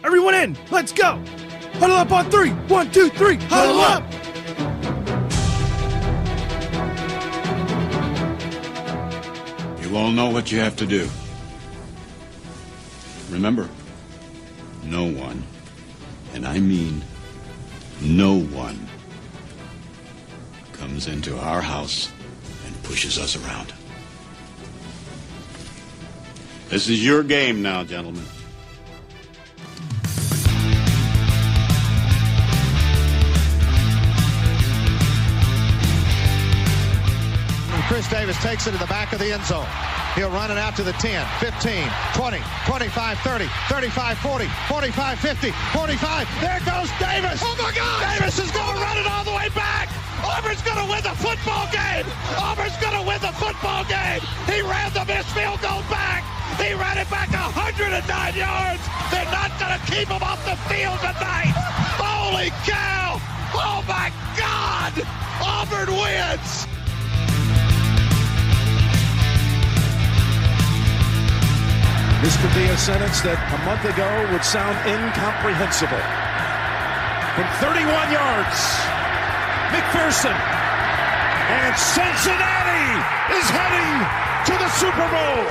Everyone in. Let's go. Huddle up on 3. 1, 2, 3. Huddle up. You all know what you have to do. Remember, no one, and I mean no one, comes into our house and pushes us around. This is your game now, gentlemen. Chris Davis takes it to the back of the end zone. He'll run it out to the 10, 15, 20, 25, 30, 35, 40, 45, 50, 45. There goes Davis. Oh, my God. Davis is going to run it all the way back. Auburn's going to win the football game. Auburn's going to win the football game. He ran the missed field goal back. He ran it back 109 yards. They're not going to keep him off the field tonight. Holy cow. Oh, my God. Auburn wins. This could be a sentence that a month ago would sound incomprehensible. From 31 yards, McPherson, and Cincinnati is heading to the Super Bowl.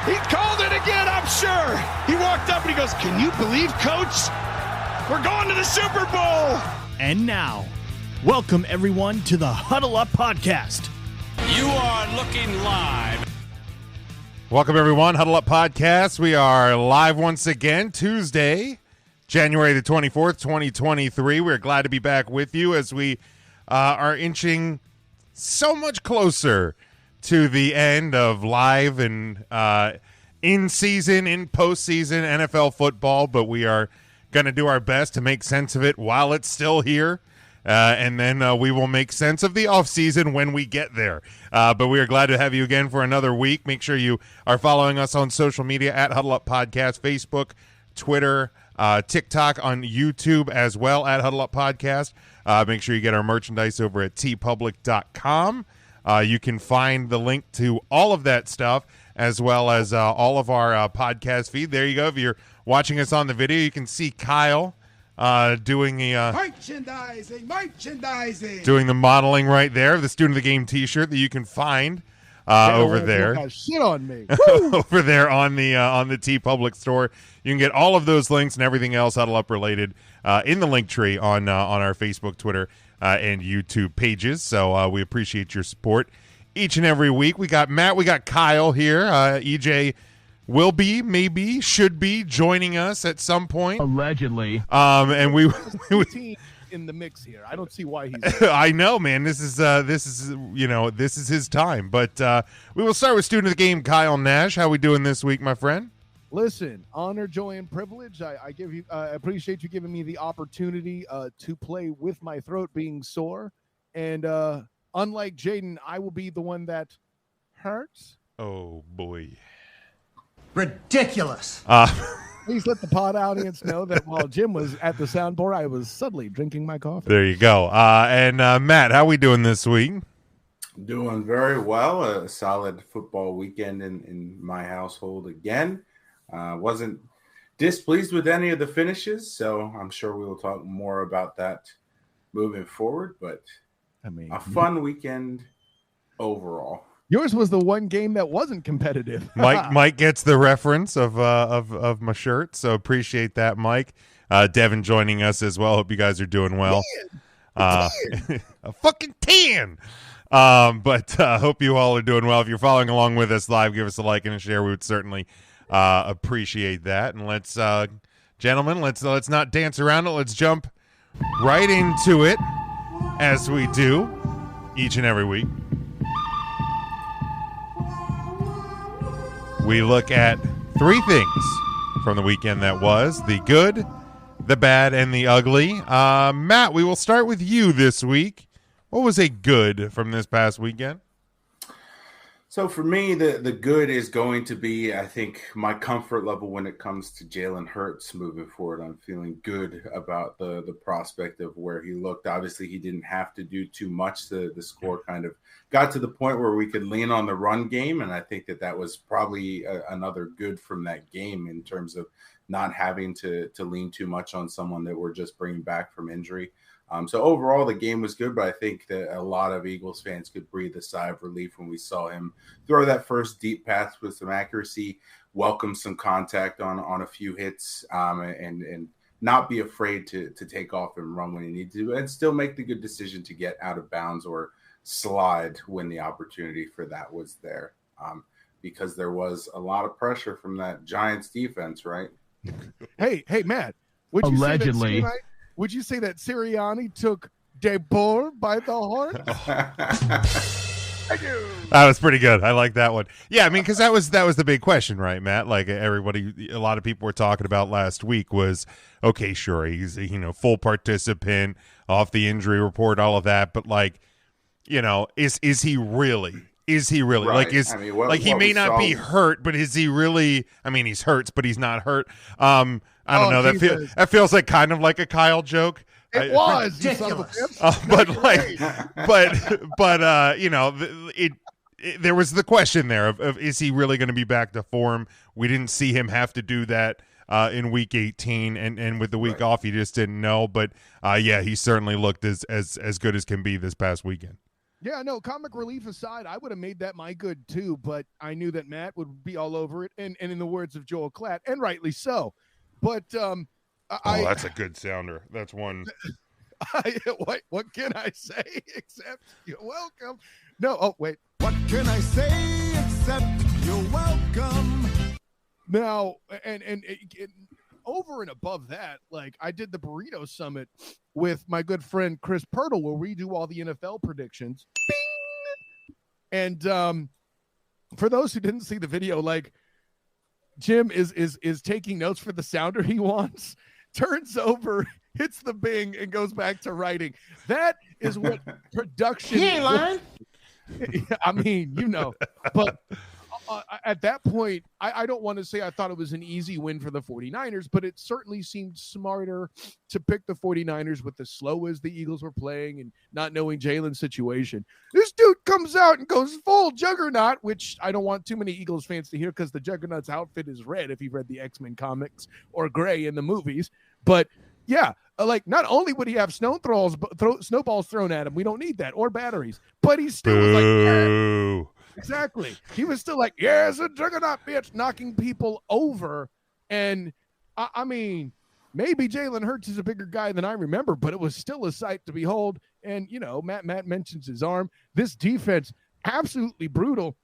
He called it again, I'm sure. He walked up and he goes, "Can you believe, Coach? We're going to the Super Bowl." And now, welcome everyone to the Huddle Up Podcast. You are looking live. Welcome, everyone. Huddle Up Podcast. We are live once again, Tuesday, January the 24th, 2023. We're glad to be back with you as we are inching so much closer to the end of live and in-season, in postseason NFL football, but we are going to do our best to make sense of it while it's still here. And then we will make sense of the offseason when we get there. But we are glad to have you again for another week. Make sure you are following us on social media at Huddle Up Podcast, Facebook, Twitter, TikTok, on YouTube as well at Huddle Up Podcast. Make sure you get our merchandise over at tpublic.com. You can find the link to all of that stuff as well as all of our podcast feed. There you go. If you're watching us on the video, you can see Kyle doing the doing the modeling right there, the Student of the Game T-shirt that you can find over there. Shit on me. Over there on the T Public store. You can get all of those links and everything else Huddle Up related in the link tree on our Facebook, Twitter, and YouTube pages. So we appreciate your support each and every week. We got Matt, we got Kyle here. EJ will be, maybe, should be joining us at some point. Allegedly. And we in the mix here. I don't see why he's I know, man. This is his time. But we will start with student of the game, Kyle Nash. How we doing this week, my friend? Listen, honor, joy, and privilege. I appreciate you giving me the opportunity to play with my throat being sore. And unlike Jaden, I will be the one that hurts. Oh boy. Ridiculous. Please let the pod audience know that while Jim was at the soundboard, I was subtly drinking my coffee. There you go. And Matt, how we doing this week? Doing very well. A solid football weekend in my household again. Wasn't displeased with any of the finishes, so I'm sure we will talk more about that moving forward. But a fun weekend overall. Yours was the one game that wasn't competitive. Mike gets the reference of my shirt, so appreciate that, Mike. Devin joining us as well. Hope you guys are doing well. A fucking 10. But hope you all are doing well. If you're following along with us live, give us a like and a share. We would certainly appreciate that. And let's, gentlemen, let's not dance around it. Let's jump right into it, as we do each and every week. We look at three things from the weekend that was: the good, the bad, and the ugly. Matt, we will start with you this week. What was a good from this past weekend? So for me, the good is going to be, I think, my comfort level when it comes to Jalen Hurts moving forward. I'm feeling good about the prospect of where he looked. Obviously, he didn't have to do too much. The score kind of got to the point where we could lean on the run game, and I think that was probably another good from that game in terms of not having to lean too much on someone that we're just bringing back from injury. So overall, the game was good, but I think that a lot of Eagles fans could breathe a sigh of relief when we saw him throw that first deep pass with some accuracy, welcome some contact on a few hits, and not be afraid to take off and run when he needs to, and still make the good decision to get out of bounds or slide when the opportunity for that was there. Because there was a lot of pressure from that Giants defense, right? Hey, Matt. Allegedly. Would you say that Sirianni took DeBoer by the horn? That was pretty good. I like that one. Yeah, I mean, because that was the big question, right, Matt? Like a lot of people were talking about last week was, okay, sure, he's full participant off the injury report, all of that, but like, is he really? Is he really right. like is he may not be hurt, but is he really? I mean, he's hurt, but he's not hurt. I don't know. That feels like kind of like a Kyle joke. It was ridiculous. There was the question there of is he really going to be back to form? We didn't see him have to do that in week 18, and with the week off, he just didn't know. But he certainly looked as good as can be this past weekend. Yeah, no, comic relief aside, I would have made that my good too, but I knew that Matt would be all over it, and in the words of Joel Klatt, and rightly so. But that's a good sounder. That's one. What can I say except you're welcome? No, oh wait. What can I say except you're welcome? Now, and over and above that, like I did the Burrito Summit with my good friend Chris Pirtle, where we do all the NFL predictions. Bing! And for those who didn't see the video, like Jim is taking notes for the sounder he wants, turns over, hits the bing, and goes back to writing. That is what production. He ain't lying. I mean, but at that point, I don't want to say I thought it was an easy win for the 49ers, but it certainly seemed smarter to pick the 49ers with as slow as the Eagles were playing and not knowing Jalen's situation. This dude comes out and goes full juggernaut, which I don't want too many Eagles fans to hear because the juggernaut's outfit is red if you've read the X-Men comics, or gray in the movies. But yeah, like not only would he have snowballs thrown at him, we don't need that, or batteries, but he still was like, yeah. Exactly. He was still like, yeah, it's a juggernaut, bitch, knocking people over. And I mean, maybe Jalen Hurts is a bigger guy than I remember, but it was still a sight to behold. And, Matt mentions his arm. This defense, absolutely brutal.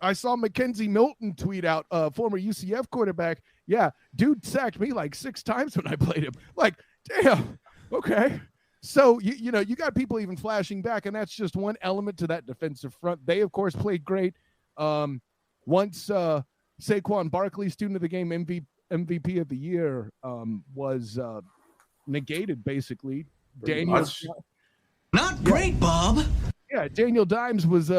I saw Mackenzie Milton tweet out, former UCF quarterback. Yeah, dude sacked me like 6 times when I played him. Like, damn, okay. So, you got people even flashing back, and that's just one element to that defensive front. They, of course, played great. Once Saquon Barkley, student of the game, MVP of the year, was negated, basically. Not great, Bob. Yeah, Daniel Dimes was,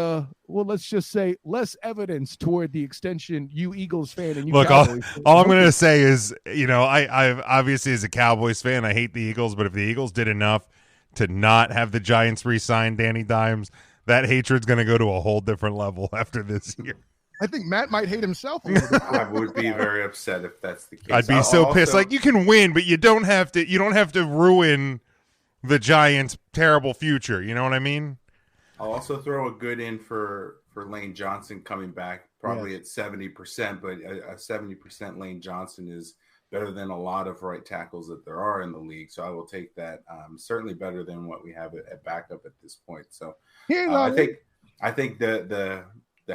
let's just say, less evidence toward the extension you Eagles fan and you Look, Cowboys all I'm going to say is, I obviously as a Cowboys fan, I hate the Eagles, but if the Eagles did enough to not have the Giants re-sign Danny Dimes, that hatred's going to go to a whole different level after this year. I think Matt might hate himself a little bit. I would be very upset if that's the case. I'd be pissed. Like, you can win, but you don't have to ruin the Giants' terrible future. You know what I mean? I'll also throw a good in for Lane Johnson coming back, probably at 70%, but a 70% Lane Johnson is better than a lot of right tackles that there are in the league. So I will take that. Certainly better than what we have at backup at this point. So I think the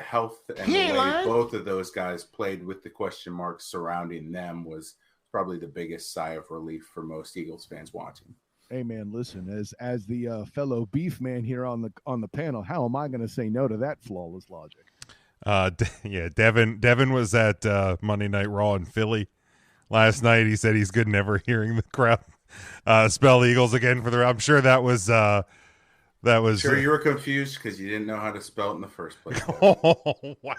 health and the way both of those guys played with the question marks surrounding them was probably the biggest sigh of relief for most Eagles fans watching. Hey man, listen, as the fellow beef man here on the panel, how am I going to say no to that flawless logic? Devin was at Monday Night Raw in Philly last night. He said he's good never hearing the crowd spell Eagles again for the. I'm sure that was That was sure you were confused because you didn't know how to spell it in the first place. Oh, wow.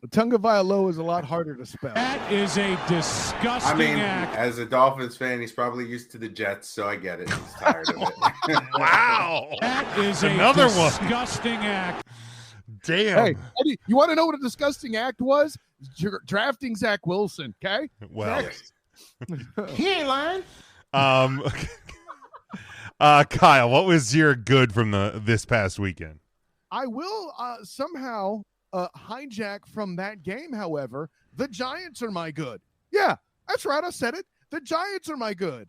Tagovailoa is a lot harder to spell. That is a disgusting I mean, act. as a Dolphins fan, he's probably used to the Jets, so I get it. He's tired of it. Wow. That is Another a one. disgusting act. Damn. Hey, Eddie, you want to know what a disgusting act was? Drafting Zach Wilson, okay? Well, Next. He ain't lying. Kyle, what was your good from this past weekend? I will somehow hijack from that game, however. The Giants are my good. Yeah, that's right. I said it. The Giants are my good.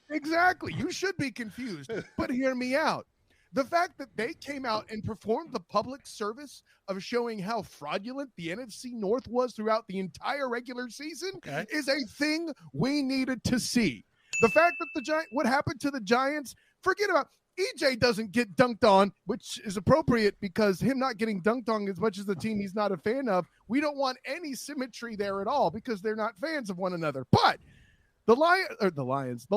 Exactly. You should be confused, but hear me out. The fact that they came out and performed the public service of showing how fraudulent the NFC North was throughout the entire regular season is a thing we needed to see. The fact that what happened to the Giants, forget about EJ doesn't get dunked on, which is appropriate because him not getting dunked on as much as the team he's not a fan of, we don't want any symmetry there at all because they're not fans of one another. But the Lions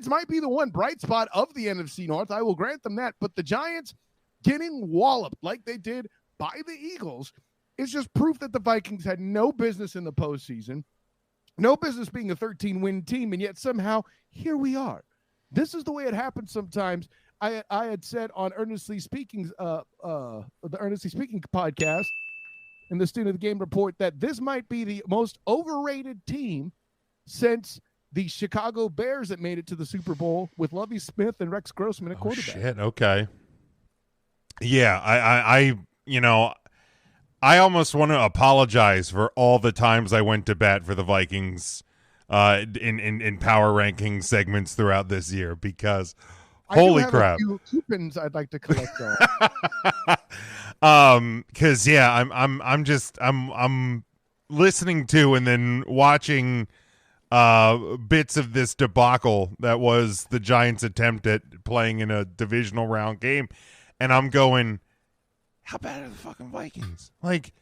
might be the one bright spot of the NFC North. I will grant them that. But the Giants getting walloped like they did by the Eagles is just proof that the Vikings had no business in the postseason, no business being a 13-win team, and yet somehow here we are. This is the way it happens sometimes. I had said on Earnestly Speaking's the Earnestly Speaking podcast in the Student of the Game report that this might be the most overrated team since the Chicago Bears that made it to the Super Bowl with Lovie Smith and Rex Grossman at quarterback. Shit. Okay. Yeah, I almost want to apologize for all the times I went to bat for the Vikings in power ranking segments throughout this year because holy crap. A few coupons I'd like to collect on. Cuz I'm listening to and then watching bits of this debacle that was the Giants' attempt at playing in a divisional round game, and I'm going, how bad are the fucking Vikings? Like,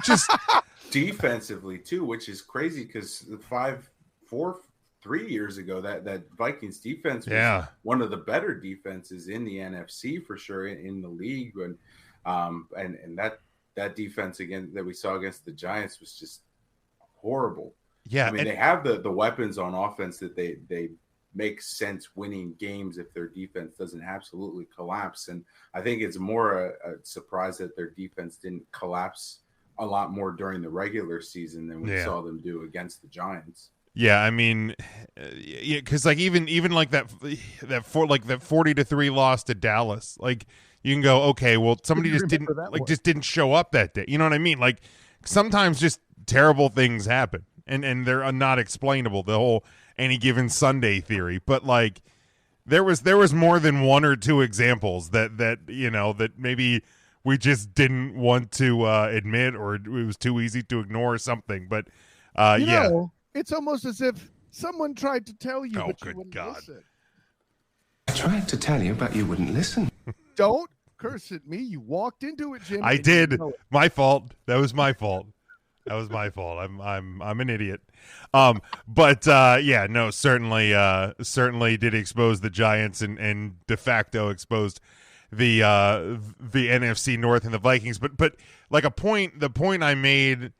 just defensively too, which is crazy because 3 years ago that Vikings defense was one of the better defenses in the NFC for sure in the league, and that defense again that we saw against the Giants was just horrible. Yeah, I mean they have the weapons on offense that they make sense winning games if their defense doesn't absolutely collapse. And I think it's more a surprise that their defense didn't collapse a lot more during the regular season than we saw them do against the Giants. Yeah, I mean, because like even like that 40-3 loss to Dallas, like you can go, okay, well somebody just didn't show up that day. You know what I mean? Like sometimes just terrible things happen. And they're not explainable, the whole any given Sunday theory. But like there was more than one or two examples that maybe we just didn't want to admit, or it was too easy to ignore or something. But it's almost as if someone tried to tell you, but you wouldn't listen. I tried to tell you, but you wouldn't listen. Don't curse at me. You walked into it, Jim. I did. My fault. That was my fault. That was my fault. I'm an idiot. Certainly did expose the Giants and de facto exposed the NFC North and the Vikings. But like the point I made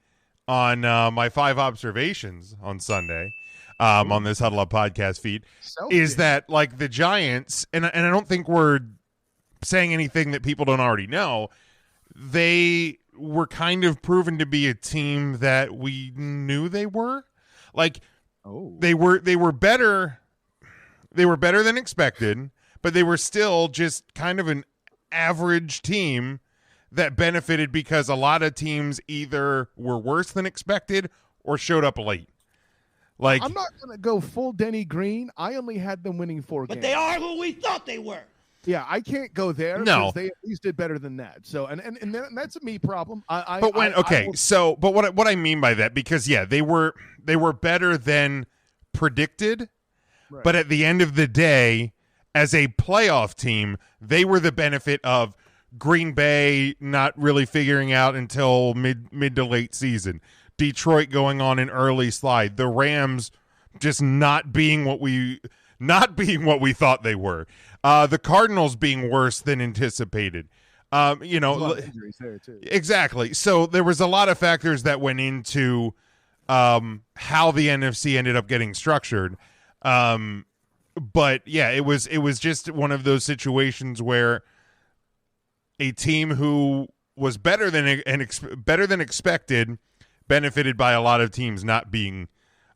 on my 5 observations on Sunday on this Huddle Up podcast feed is that like the Giants, and I don't think we're saying anything that people don't already know, they were kind of proven to be a team that we knew they were. Like they were better than expected, but they were still just kind of an average team that benefited because a lot of teams either were worse than expected or showed up late. Like I'm not going to go full Denny Green. I only had them winning 4 games. But they are who we thought they were. Yeah, I can't go there. No, they at least did better than that. So, and that's a me problem. But what I mean by that, because they were better than predicted, right. But at the end of the day, as a playoff team, they were the benefit of Green Bay not really figuring out until mid to late season, Detroit going on an early slide, the Rams just not being what we not being what we thought they were. The Cardinals being worse than anticipated. You know, There's a lot of injuries there too. exactly. So there was a lot of factors that went into how the NFC ended up getting structured. But yeah, it was just one of those situations where a team who was better than expected benefited by a lot of teams not being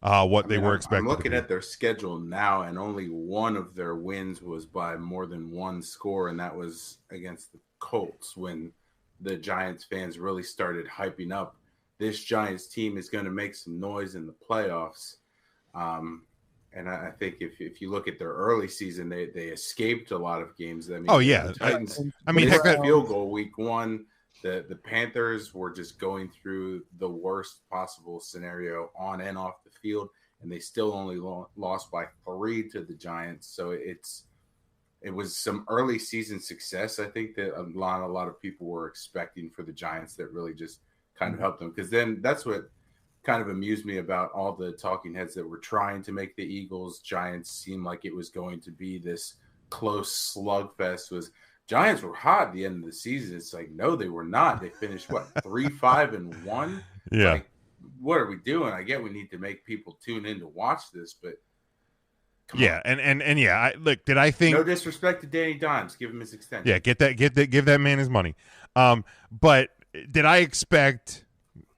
what they were expected. I'm looking at their schedule now, and only one of their wins was by more than one score, and that was against the Colts when the Giants fans really started hyping up this Giants team is going to make some noise in the playoffs. And I think if you look at their early season, they escaped a lot of games. I mean, the Titans. Missed a field goal week one. The Panthers were just going through the worst possible scenario on and off the field, and they still only lost by 3 to the Giants. So it was some early season success. I think that a lot of people were expecting for the Giants that really just kind of helped them, because then that's what kind of amused me about all the talking heads that were trying to make the Eagles Giants seem like it was going to be this close slugfest. Was Giants were hot at the end of the season. It's like, no, they were not. They finished 3-5-1. Yeah. Like, what are we doing? I get we need to make people tune in to watch this, but yeah, and yeah, look, did I think no disrespect to Danny Dimes, give him his extension. Yeah, give that man his money. But did I expect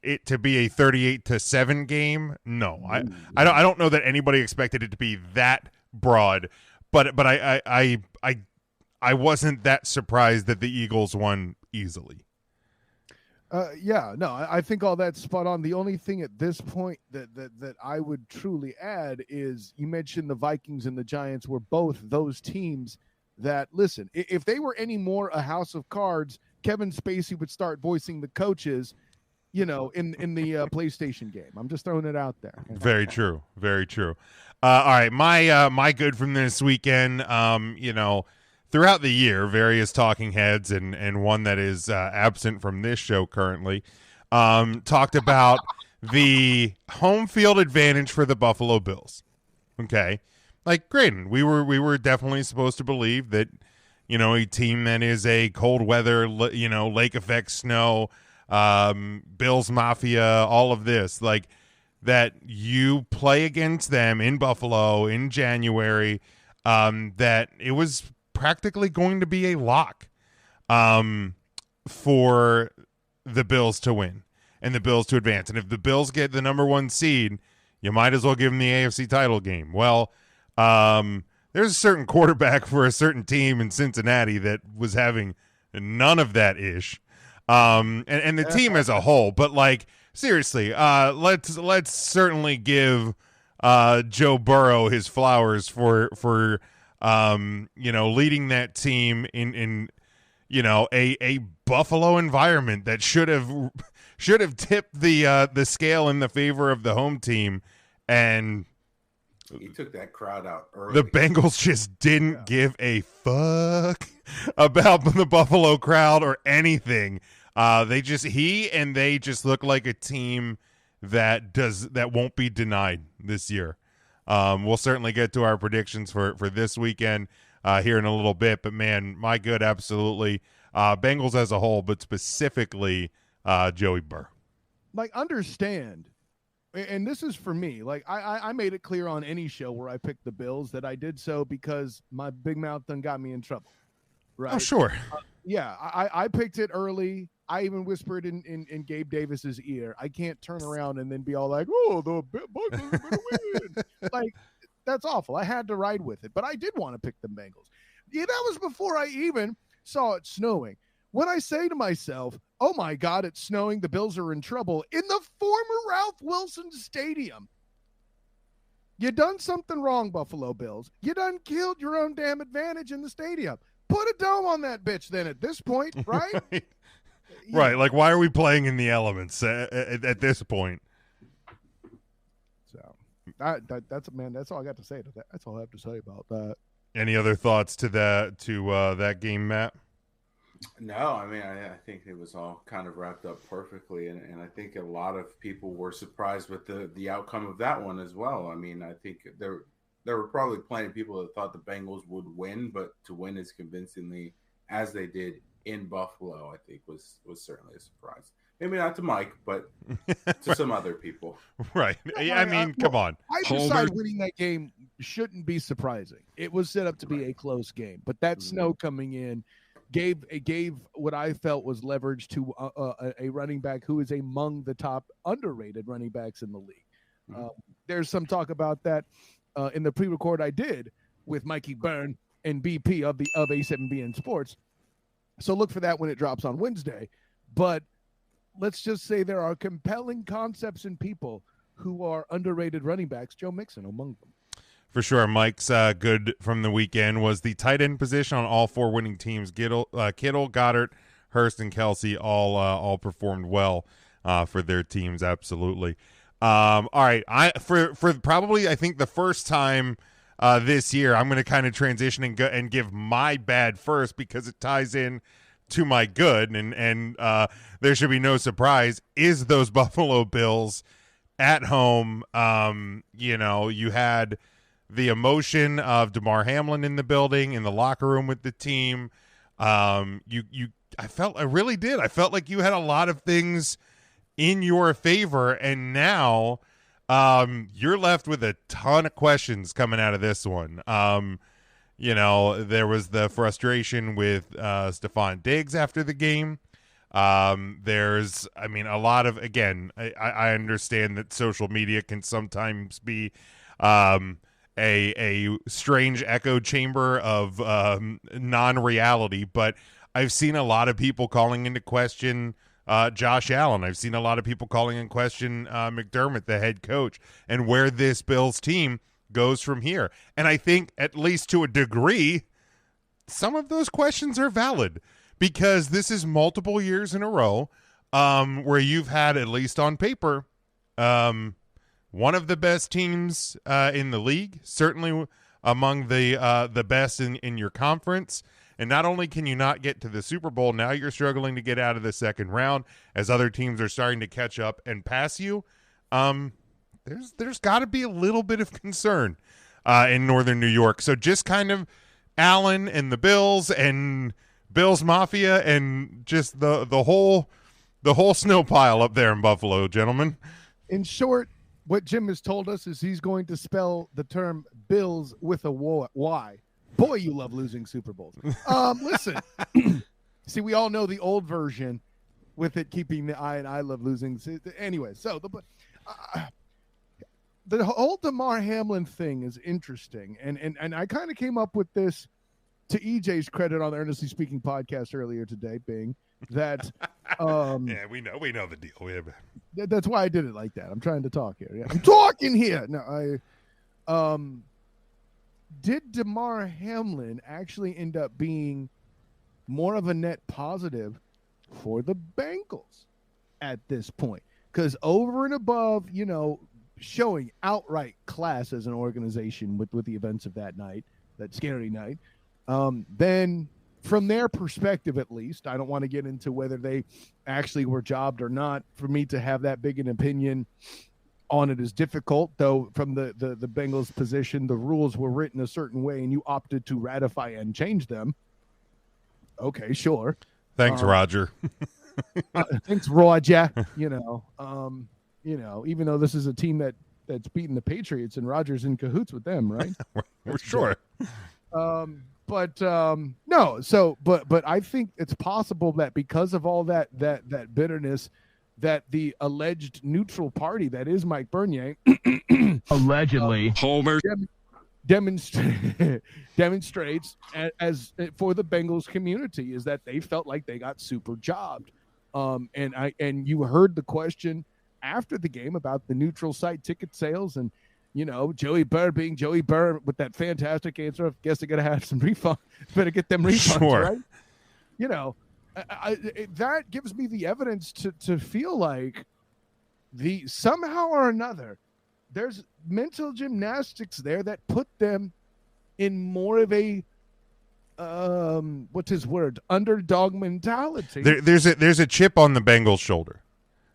it to be a 38-7 game? No, I don't know that anybody expected it to be that broad, but I wasn't that surprised that the Eagles won easily. I think all that's spot on. The only thing at this point that I would truly add is you mentioned the Vikings and the Giants were both those teams that, listen, if they were any more a house of cards, Kevin Spacey would start voicing the coaches, in the PlayStation game. I'm just throwing it out there. Very true. Very true. All right. My good from this weekend, throughout the year, various talking heads and one that is absent from this show currently talked about the home field advantage for the Buffalo Bills. Okay. Like, granted, we were definitely supposed to believe that, a team that is a cold weather, lake effect snow, Bills Mafia, all of this, like, that you play against them in Buffalo in January, that it was practically going to be a lock for the Bills to win and the Bills to advance. And if the Bills get the number 1 seed, you might as well give them the AFC title game. Well, there's a certain quarterback for a certain team in Cincinnati that was having none of that ish. And the team as a whole, but like, seriously, let's certainly give Joe Burrow his flowers for leading that team in a Buffalo environment that should have tipped the scale in the favor of the home team, and he took that crowd out early. The Bengals just didn't give a fuck about the Buffalo crowd or anything. They just look like a team that won't be denied this year. We'll certainly get to our predictions for this weekend here in a little bit, but man, my good, absolutely. Bengals as a whole, but specifically Joey Burr. Like, understand, and this is for me, like I made it clear on any show where I picked the Bills that I did so because my big mouth done got me in trouble. Right? Oh, sure. I picked it early. I even whispered in Gabe Davis's ear, I can't turn around and then be all like, oh, the Bucs are going to win. Like, that's awful. I had to ride with it, but I did want to pick the Bengals. Yeah, that was before I even saw it snowing. When I say to myself, oh my God, it's snowing, the Bills are in trouble, in the former Ralph Wilson Stadium, you done something wrong, Buffalo Bills. You done killed your own damn advantage in the stadium. Put a dome on that bitch then at this point, right? Right, like, why are we playing in the elements at this point? So that's all I got to say to that. That's all I have to say about that. Any other thoughts to that game, Matt? No, I mean, I think it was all kind of wrapped up perfectly, and I think a lot of people were surprised with the outcome of that one as well. I mean, I think there were probably plenty of people that thought the Bengals would win, but to win as convincingly as they did in Buffalo, I think was certainly a surprise. Maybe not to Mike, but to some other people. Right. I mean, come on. I decided winning that game shouldn't be surprising. It was set up to be a close game, but that snow coming in gave what I felt was leverage to a running back who is among the top underrated running backs in the league. There's some talk about that in the pre-record I did with Mikey Byrne and BP of A7BN Sports. So look for that when it drops on Wednesday. But let's just say there are compelling concepts and people who are underrated running backs, Joe Mixon among them. For sure. Mike's good from the weekend was the tight end position on all 4 winning teams. Kittle, Goddard, Hurst, and Kelsey all performed well for their teams. Absolutely. All right. For probably, I think, the first time this year, I'm going to kind of transition and give my bad first because it ties in to my good, and there should be no surprise, is those Buffalo Bills at home. You had the emotion of DeMar Hamlin in the building, in the locker room with the team. I really did. I felt like you had a lot of things in your favor, and now you're left with a ton of questions coming out of this one. There was the frustration with Stephon Diggs after the game. There's a lot of, again, I understand that social media can sometimes be a strange echo chamber of non-reality, but I've seen a lot of people calling into question Josh Allen. I've seen a lot of people calling in question McDermott, the head coach, and where this Bills team goes from here. And I think, at least to a degree, some of those questions are valid, because this is multiple years in a row where you've had, at least on paper, one of the best teams in the league, certainly among the best in your conference. And not only can you not get to the Super Bowl, now you're struggling to get out of the second round as other teams are starting to catch up and pass you. There's got to be a little bit of concern in Northern New York. So just kind of Allen and the Bills and Bills Mafia and just the whole snow pile up there in Buffalo, gentlemen. In short, what Jim has told us is he's going to spell the term Bills with a Y. Boy, you love losing Super Bowls. Listen, see, we all know the old version with it keeping the I, and I love losing. Anyway, so the whole DeMar Hamlin thing is interesting, and I kind of came up with this to EJ's credit on the Earnestly Speaking podcast earlier today, being that yeah, we know the deal. That's why I did it like that. I'm trying to talk here. Yeah, I'm talking here. No, did DeMar Hamlin actually end up being more of a net positive for the Bengals at this point? Because over and above, showing outright class as an organization with the events of that night, that scary night, then from their perspective, at least, I don't want to get into whether they actually were jobbed or not. For me to have that big an opinion on it is difficult, though. From the Bengals position, the rules were written a certain way and you opted to ratify and change them. Okay, sure. Thanks, Roger. Thanks, Roger. Even though this is a team that's beaten the Patriots and Rodgers in cahoots with them, right? We're sure. But I think it's possible that because of all that bitterness, that the alleged neutral party that is Mike Bernier allegedly Homer demonstrates as for the Bengals community is that they felt like they got super jobbed. And you heard the question after the game about the neutral site ticket sales and Joey Burr being Joey Burr with that fantastic answer of guess they're gonna have some refund. Better get them refunds, sure. Right? That gives me the evidence to feel like somehow or another there's mental gymnastics there that put them in more of a underdog mentality. There's a chip on the Bengals' shoulder.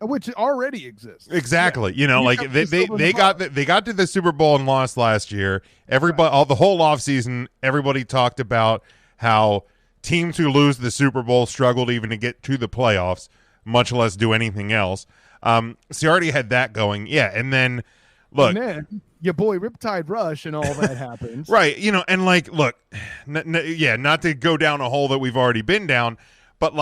which already exists. Exactly. Yeah. They got to the Super Bowl and lost last year. Everybody, the whole offseason, everybody talked about how teams who lose the Super Bowl struggled even to get to the playoffs, much less do anything else. So you already had that going. Yeah, and then look. And then your boy Riptide Rush and all that happens. Right. And look, not to go down a hole that we've already been down, but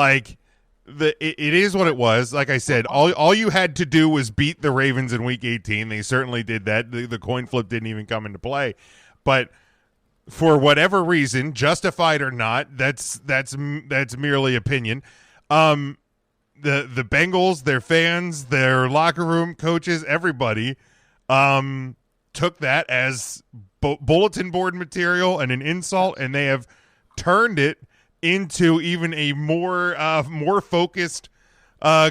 it is what it was. Like I said, all you had to do was beat the Ravens in Week 18. They certainly did that. The coin flip didn't even come into play. But for whatever reason, justified or not, that's merely opinion. The Bengals, their fans, their locker room coaches, everybody took that as bulletin board material and an insult, and they have turned it into even a more focused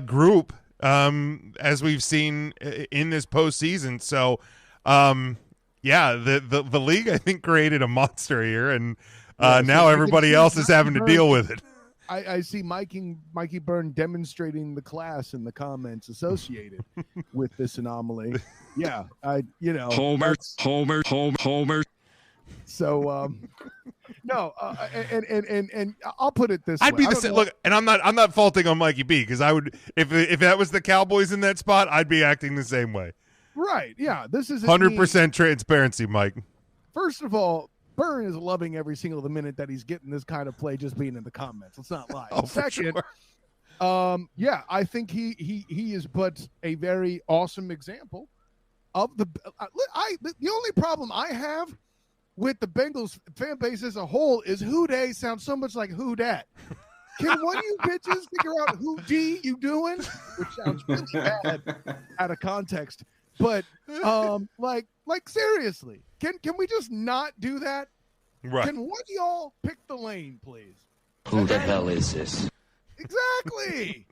group as we've seen in this postseason. So, the league, I think, created a monster here, and now everybody else is having to deal with it. I see Mikey Byrne demonstrating the class in the comments associated with this anomaly. Yeah, Homer. So, no, and I'll put it this way. I'd be the same. Look, and I'm not faulting on Mikey B, because I would, if that was the Cowboys in that spot, I'd be acting the same way. Right? Yeah, this is 100% transparency, Mike. First of all, Byrne is loving every single minute that he's getting this kind of play just being in the comments. Let's not lie. Second, sure. I think he is but a very awesome example of the only problem I have with the Bengals fan base as a whole is who they sound so much like who dat. Can one of you bitches figure out who D you doing? Which sounds really bad out of context. But seriously, can we just not do that? Right. Can one of y'all pick the lane, please? Who the hell is this? Exactly.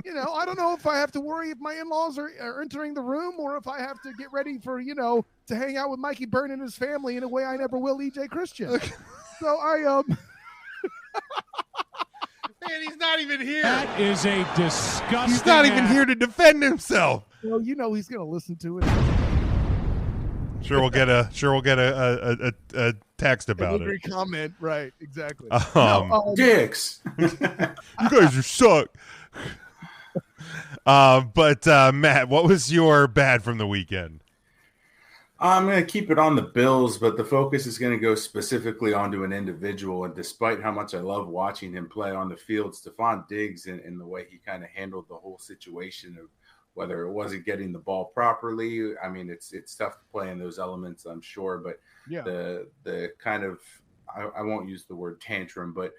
I don't know if I have to worry if my in-laws are entering the room, or if I have to get ready for, to hang out with Mikey Byrne and his family in a way I never will EJ Christian. So I Man, he's not even here. That is a disgusting. He's not even here to defend himself. Well, he's going to listen to it. Sure, we'll get a text about it. Comment, right? Exactly. Dicks. You guys are suck. But Matt, what was your bad from the weekend? I'm going to keep it on the Bills, but the focus is going to go specifically onto an individual. And despite how much I love watching him play on the field, Stephon Diggs and the way he kind of handled the whole situation of whether it wasn't getting the ball properly. I mean, it's tough to play in those elements, I'm sure, but yeah. the kind of, I won't use the word tantrum, but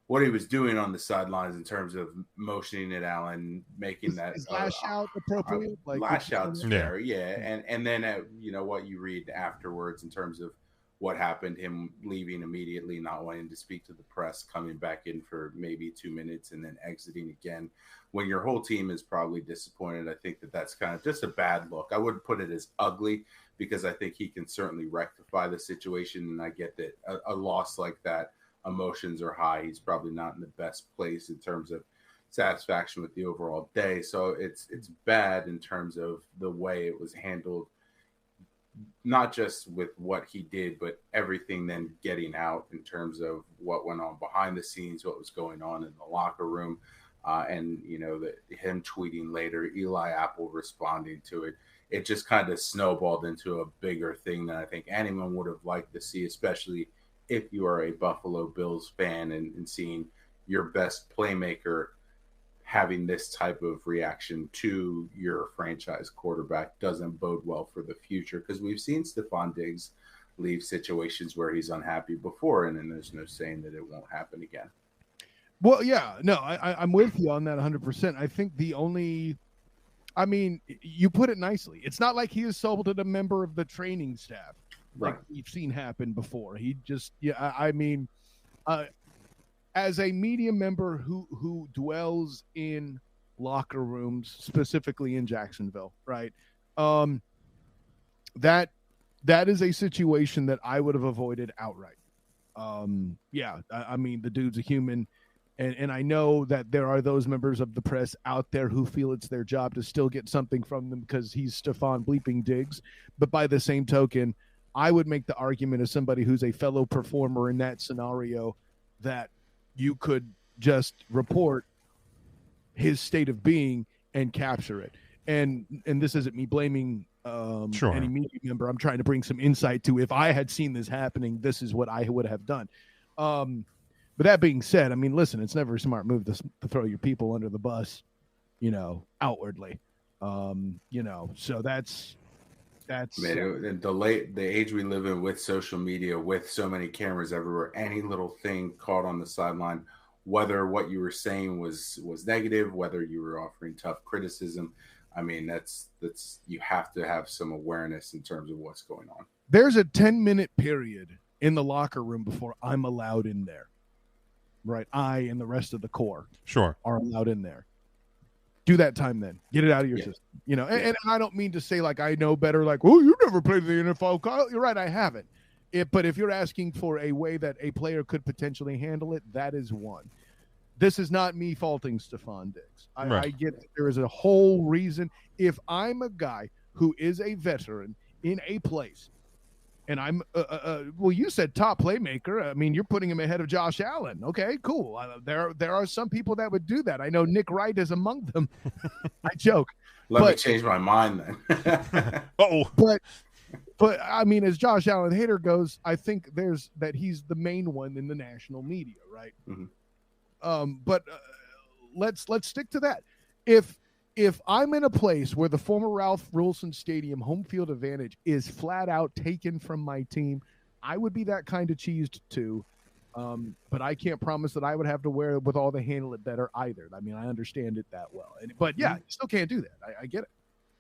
what he was doing on the sidelines in terms of motioning at Allen, making that lash out appropriate, lash out's fair, yeah. And then what you read afterwards in terms of what happened, him leaving immediately, not wanting to speak to the press, coming back in for maybe 2 minutes and then exiting again. When your whole team is probably disappointed, I think that's kind of just a bad look. I wouldn't put it as ugly, because I think he can certainly rectify the situation. And I get that a loss like that, emotions are high. He's probably not in the best place in terms of satisfaction with the overall day. So it's bad in terms of the way it was handled, not just with what he did, but everything then getting out in terms of what went on behind the scenes, what was going on in the locker room. And him tweeting later, Eli Apple responding to it, it just kind of snowballed into a bigger thing than I think anyone would have liked to see, especially if you are a Buffalo Bills fan and seeing your best playmaker having this type of reaction to your franchise quarterback doesn't bode well for the future, because we've seen Stephon Diggs leave situations where he's unhappy before, and then there's no saying that it won't happen again. Well, yeah, no, I'm with you on that 100%. I think you put it nicely. It's not like he assaulted a member of the training staff, like we've seen happen before. He just, as a media member who dwells in locker rooms, specifically in Jacksonville, right? That is a situation that I would have avoided outright. The dude's a human. And I know that there are those members of the press out there who feel it's their job to still get something from them because he's Stefan bleeping Diggs. But by the same token, I would make the argument as somebody who's a fellow performer in that scenario that you could just report his state of being and capture it. And this isn't me blaming any media member. I'm trying to bring some insight to if I had seen this happening, this is what I would have done. But that being said, I mean, listen, it's never a smart move to throw your people under the bus, outwardly. So that's man, the age we live in with social media, with so many cameras everywhere, any little thing caught on the sideline, whether what you were saying was negative, whether you were offering tough criticism. I mean, that's you have to have some awareness in terms of what's going on. There's a 10-minute period in the locker room before I'm allowed in there. Right, I and the rest of the core are allowed in there. Do that time then. Get it out of your system. And I don't mean to say like I know better, like, oh, you never played the NFL. Kyle. You're right, I haven't. But if you're asking for a way that a player could potentially handle it, that is one. This is not me faulting Stefan Diggs. I get that there is a whole reason. If I'm a guy who is a veteran in a place, and I'm, well, you said top playmaker. I mean, you're putting him ahead of Josh Allen. Okay, cool. There are some people that would do that. I know Nick Wright is among them. I joke. Let me change my mind then. But I mean, as Josh Allen hater goes, I think that he's the main one in the national media, right? Mm-hmm. But let's stick to that. If I'm in a place where the former Ralph Wilson Stadium home field advantage is flat out taken from my team, I would be that kind of cheesed too. But I can't promise that I would have to wear it with all the handle it better either. I mean, I understand it that well. But yeah, you still can't do that. I get it.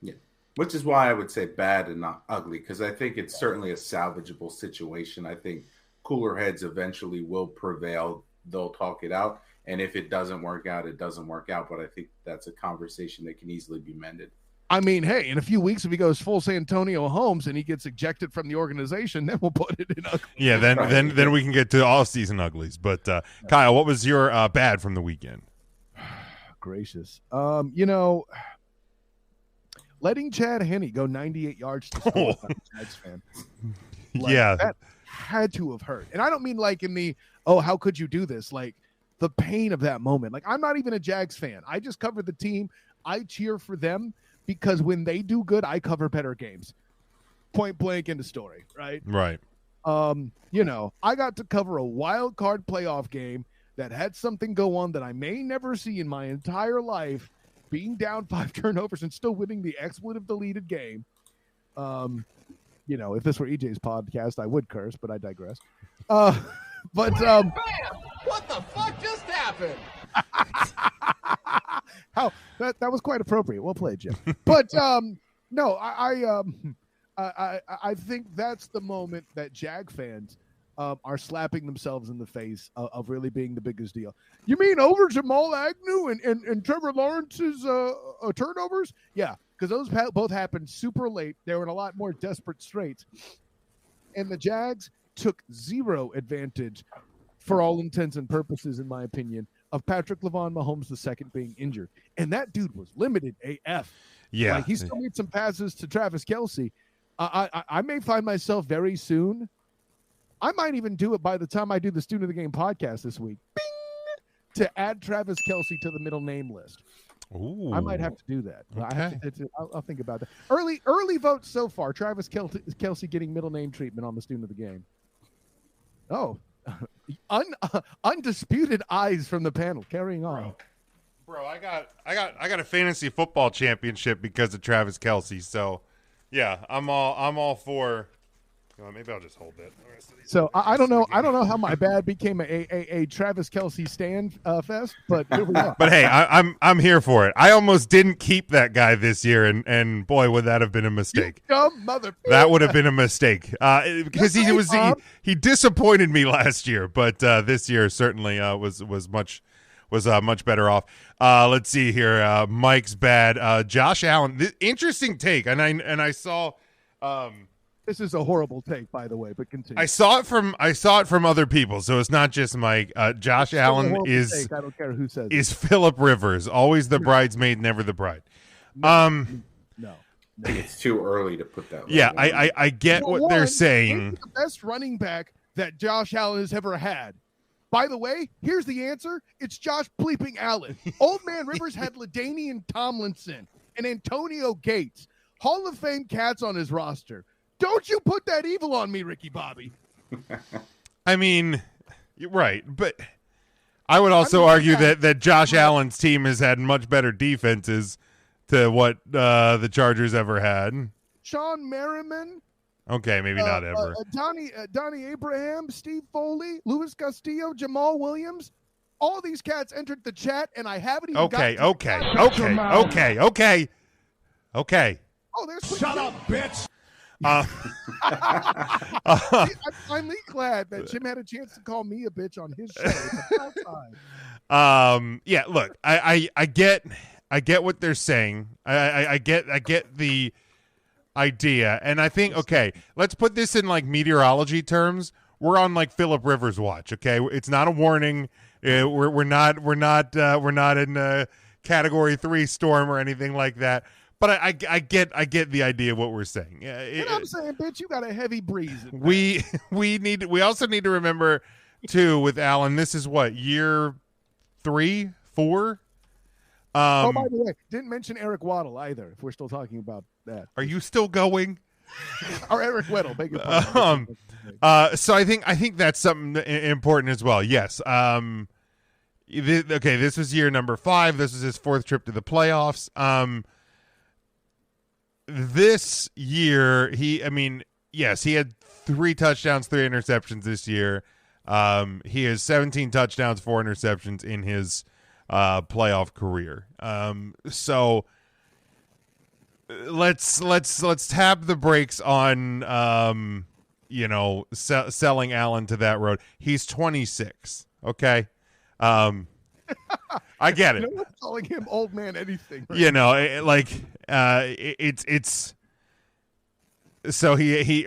Yeah. Which is why I would say bad and not ugly, because I think it's certainly a salvageable situation. I think cooler heads eventually will prevail. They'll talk it out. And if it doesn't work out, it doesn't work out. But I think that's a conversation that can easily be mended. I mean, hey, in a few weeks, if he goes full Santonio Holmes and he gets ejected from the organization, then we'll put it in ugly. Yeah, then we can get to all season uglies. But Kyle, what was your bad from the weekend? Gracious. Letting Chad Henne go 98 yards to score. I'm a Jags fan. That had to have hurt. And I don't mean like in the, how could you do this? Like the pain of that moment. Like I'm not even a Jags fan. I just cover the team. I cheer for them because when they do good, I cover better games. Point blank in the story, right? Right. I got to cover a wild card playoff game that had something go on that I may never see in my entire life. Being down 5 turnovers and still winning the expletive deleted game. If this were EJ's podcast, I would curse, but I digress. Bam! What the fuck just happened? How that was quite appropriate. Well played, Jim. But no, I think that's the moment that Jag fans are slapping themselves in the face of really being the biggest deal. You mean over Jamal Agnew and Trevor Lawrence's turnovers? Yeah, because those both happened super late. They were in a lot more desperate straits. And the Jags took zero advantage, for all intents and purposes, in my opinion, of Patrick Mahomes II being injured. And that dude was limited AF. Yeah. Like, he still made some passes to Travis Kelce. I may find myself very soon. I might even do it by the time I do the Student of the Game podcast this week. Bing! To add Travis Kelce to the middle name list. Ooh. I might have to do that. Okay. I'll think about that. Early votes so far. Travis Kelce getting middle name treatment on the Student of the Game. Oh, undisputed eyes from the panel. Carrying on. Bro, I got a fantasy football championship because of Travis Kelce. So, yeah, I'm all for. Maybe I'll just hold it. So I don't know. I don't know how my bad became a Travis Kelce stand fest, but here we are. But hey, I'm here for it. I almost didn't keep that guy this year, and boy, would that have been a mistake. You dumb mother. That would have been a mistake because he disappointed me last year, but this year certainly was much better off. Let's see here. Mike's bad. Josh Allen. Interesting take, and I saw. This is a horrible take, by the way, but continue. I saw it from other people, so it's not just Mike. Josh Allen is take. I don't care who says is Phillip Rivers, always the bridesmaid, never the bride. No. It's too early to put that. Yeah, I get what they're saying. The best running back that Josh Allen has ever had. By the way, here's the answer. It's Josh bleeping Allen. Old man Rivers had LaDainian Tomlinson and Antonio Gates, Hall of Fame cats on his roster. Don't you put that evil on me, Ricky Bobby. I mean, you're right, but I would also argue that Josh Allen's team has had much better defenses to what the Chargers ever had. Sean Merriman. Okay, maybe not ever. Donnie Abraham, Steve Foley, Luis Castillo, Jamal Williams. All these cats entered the chat, and I haven't even Okay. Oh, there's Shut up, bitch. I'm finally glad that Jim had a chance to call me a bitch on his show. It's about time. Yeah, look, I get what they're saying. I get the idea, and I think, okay, let's put this in like meteorology terms. We're on like Phillip Rivers watch. Okay, it's not a warning. We're not in a Category 3 storm or anything like that. But I get the idea of what we're saying. And I'm saying, bitch, you got a heavy breeze. We also need to remember too with Allen. This is what, year 3, 4. Oh, by the way, didn't mention Eric Waddle either. If we're still talking about that, are you still going? Or Eric Weddle, beg your pardon. So I think that's something important as well. Yes. Okay, this was year number 5. This was his 4th trip to the playoffs. This year, he had 3 touchdowns, 3 interceptions this year. He has 17 touchdowns, 4 interceptions in his playoff career. So let's tap the brakes on selling Allen to that road. He's 26. Okay. I get it. No one's calling him old man anything. Right? It's so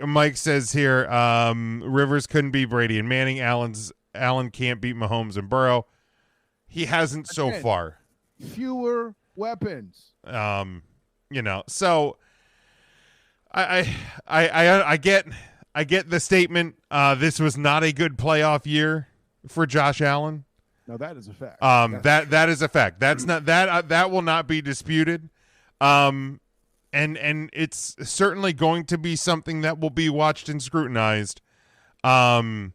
Mike says here, Rivers couldn't beat Brady and Manning. Allen can't beat Mahomes and Burrow. He hasn't so far. Fewer weapons. So I get the statement. This was not a good playoff year for Josh Allen. No, that is a fact. That is a fact. That's not that will not be disputed. And it's certainly going to be something that will be watched and scrutinized over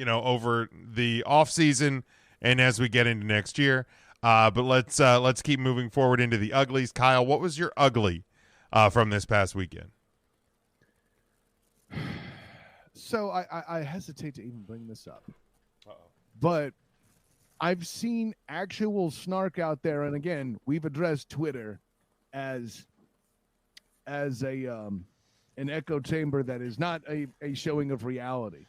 the offseason and as we get into next year. But let's keep moving forward into the uglies. Kyle, what was your ugly from this past weekend? So I hesitate to even bring this up. But I've seen actual snark out there, and again, we've addressed Twitter as an echo chamber that is not a showing of reality.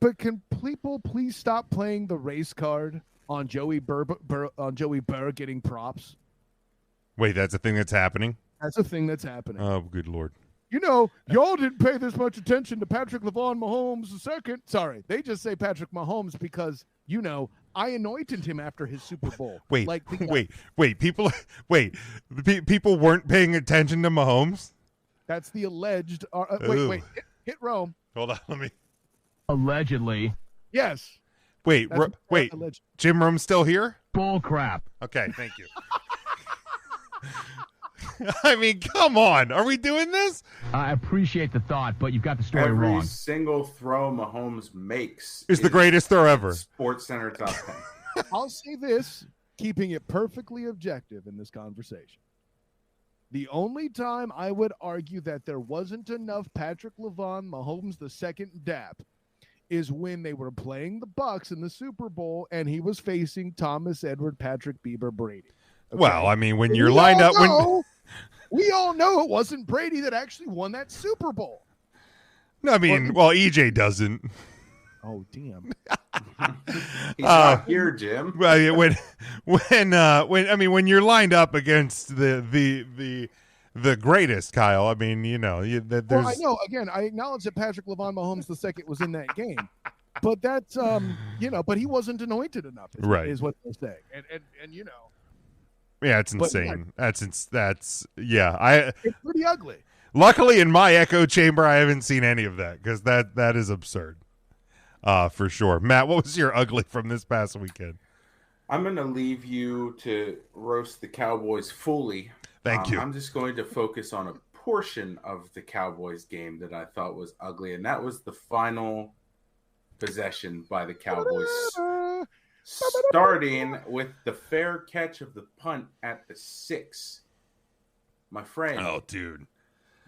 But can people please stop playing the race card on Joey Burr getting props? Wait, that's a thing that's happening? That's a thing that's happening. Oh, good Lord. Y'all didn't pay this much attention to Patrick Mahomes II. Sorry, they just say Patrick Mahomes because, I anointed him after his Super Bowl. People weren't paying attention to Mahomes? That's the alleged. Hit Rome. Hold on, let me. Allegedly. Yes. Wait. Jim Rome's still here? Bull crap. Okay, thank you. I mean, come on. Are we doing this? I appreciate the thought, but you've got the story wrong. Every single throw Mahomes makes is the greatest throw ever. Sports Center top 10. I'll say this, keeping it perfectly objective in this conversation. The only time I would argue that there wasn't enough Patrick Mahomes II dap is when they were playing the Bucs in the Super Bowl and he was facing Thomas Edward Patrick Bieber Brady. Okay? Well, I mean, when you're lined up, we all know it wasn't Brady that actually won that Super Bowl. No, I mean, EJ doesn't. Oh, damn. He's not here, Jim. Well, when you're lined up against the the greatest, Kyle. I mean, there's. Well, I know. Again, I acknowledge that Patrick LaVon Mahomes II was in that game, but that's but he wasn't anointed enough. Is what they're saying, and Yeah, it's insane. That's it's pretty ugly. Luckily, in my echo chamber, I haven't seen any of that because that is absurd, for sure. Matt, what was your ugly from this past weekend? I'm going to leave you to roast the Cowboys fully. Thank you. I'm just going to focus on a portion of the Cowboys game that I thought was ugly, and that was the final possession by the Cowboys, starting with the fair catch of the punt at the 6. My friend. Oh, dude.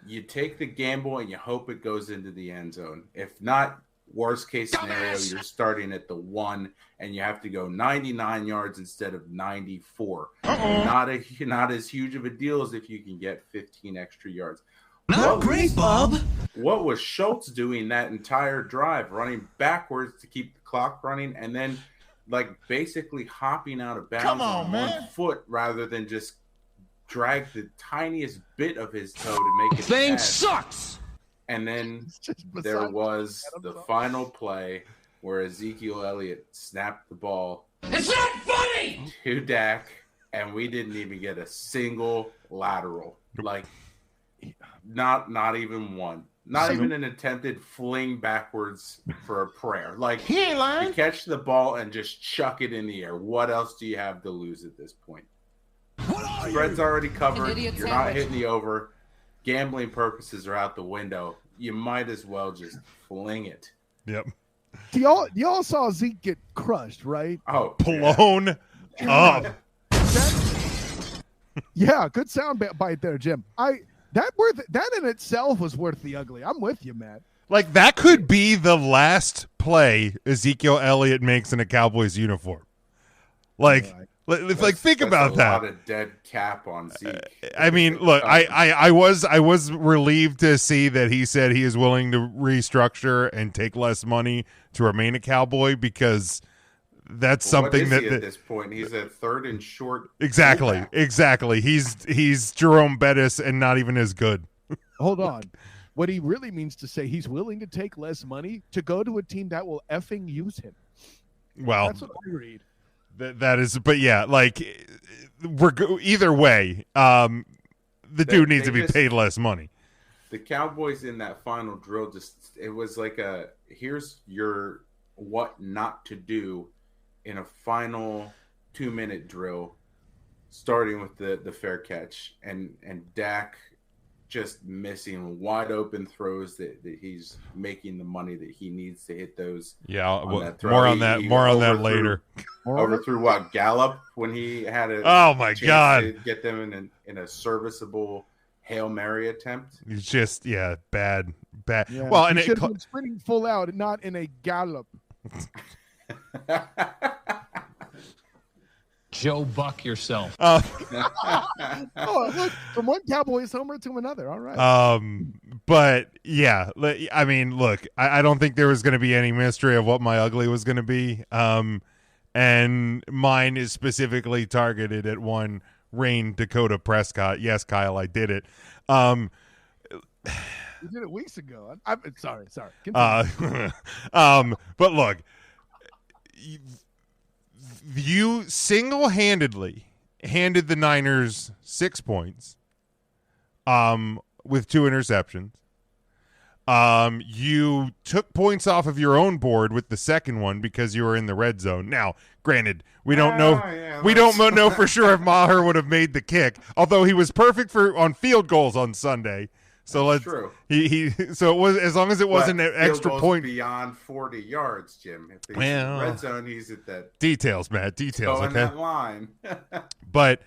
You take the gamble and you hope it goes into the end zone. If not, worst case scenario, you're starting at the 1 and you have to go 99 yards instead of 94. Not as huge of a deal as if you can get 15 extra yards. Not great, Bob. What was Schultz doing that entire drive, running backwards to keep the clock running, and then basically hopping out of bounds on 1 foot rather than just drag the tiniest bit of his toe to make it Thing bad. Sucks. And then there was the final play where Ezekiel Elliott snapped the ball. It's not funny. To Dak, and we didn't even get a single lateral. Not even one. Not even an attempted fling backwards for a prayer. He ain't lying. You catch the ball and just chuck it in the air. What else do you have to lose at this point? Spread's already covered. You're not hitting the over. Gambling purposes are out the window. You might as well just fling it. Yep. Y'all saw Zeke get crushed, right? Oh, blown up. Yeah, good sound bite there, Jim. That in itself was worth the ugly. I'm with you, Matt. That could be the last play Ezekiel Elliott makes in a Cowboys uniform. Think about that. A lot of dead cap on Zeke. I mean, look, I was relieved to see that he said he is willing to restructure and take less money to remain a Cowboy because that's something what is he at this point. He's a third and short. Exactly. He's Jerome Bettis and not even as good. Hold on. What he really means to say, he's willing to take less money to go to a team that will effing use him. Well, that's what I read. That is, but yeah, either way, the dude needs to be paid less money. The Cowboys in that final drill it was here's your what not to do in a final 2-minute drill, starting with the fair catch and Dak just missing wide open throws that he's making the money that he needs to hit those. Yeah, more on that later. Overthrew what, Gallup when he had a God to get them in a serviceable Hail Mary attempt. It's just bad. Yeah, well, and he should have been sprinting full out, not in a gallop. Joe Buck yourself. Oh, look, from one Cowboys homer to another. All right. But yeah, I mean, look, I don't think there was going to be any mystery of what my ugly was going to be. And mine is specifically targeted at one Rain Dakota Prescott. Yes, Kyle, I did it. You did it weeks ago. I'm sorry. But look, you single-handedly handed the Niners 6 points with 2 interceptions. You took points off of your own board with the second one because you were in the red zone. Now, granted, we don't know for sure if Maher would have made the kick, although he was perfect on field goals on Sunday. So true. So it was, as long as it wasn't an extra point beyond 40 yards, Jim. If he's in the red zone, he's at that details, Matt. Details. Okay. That line. But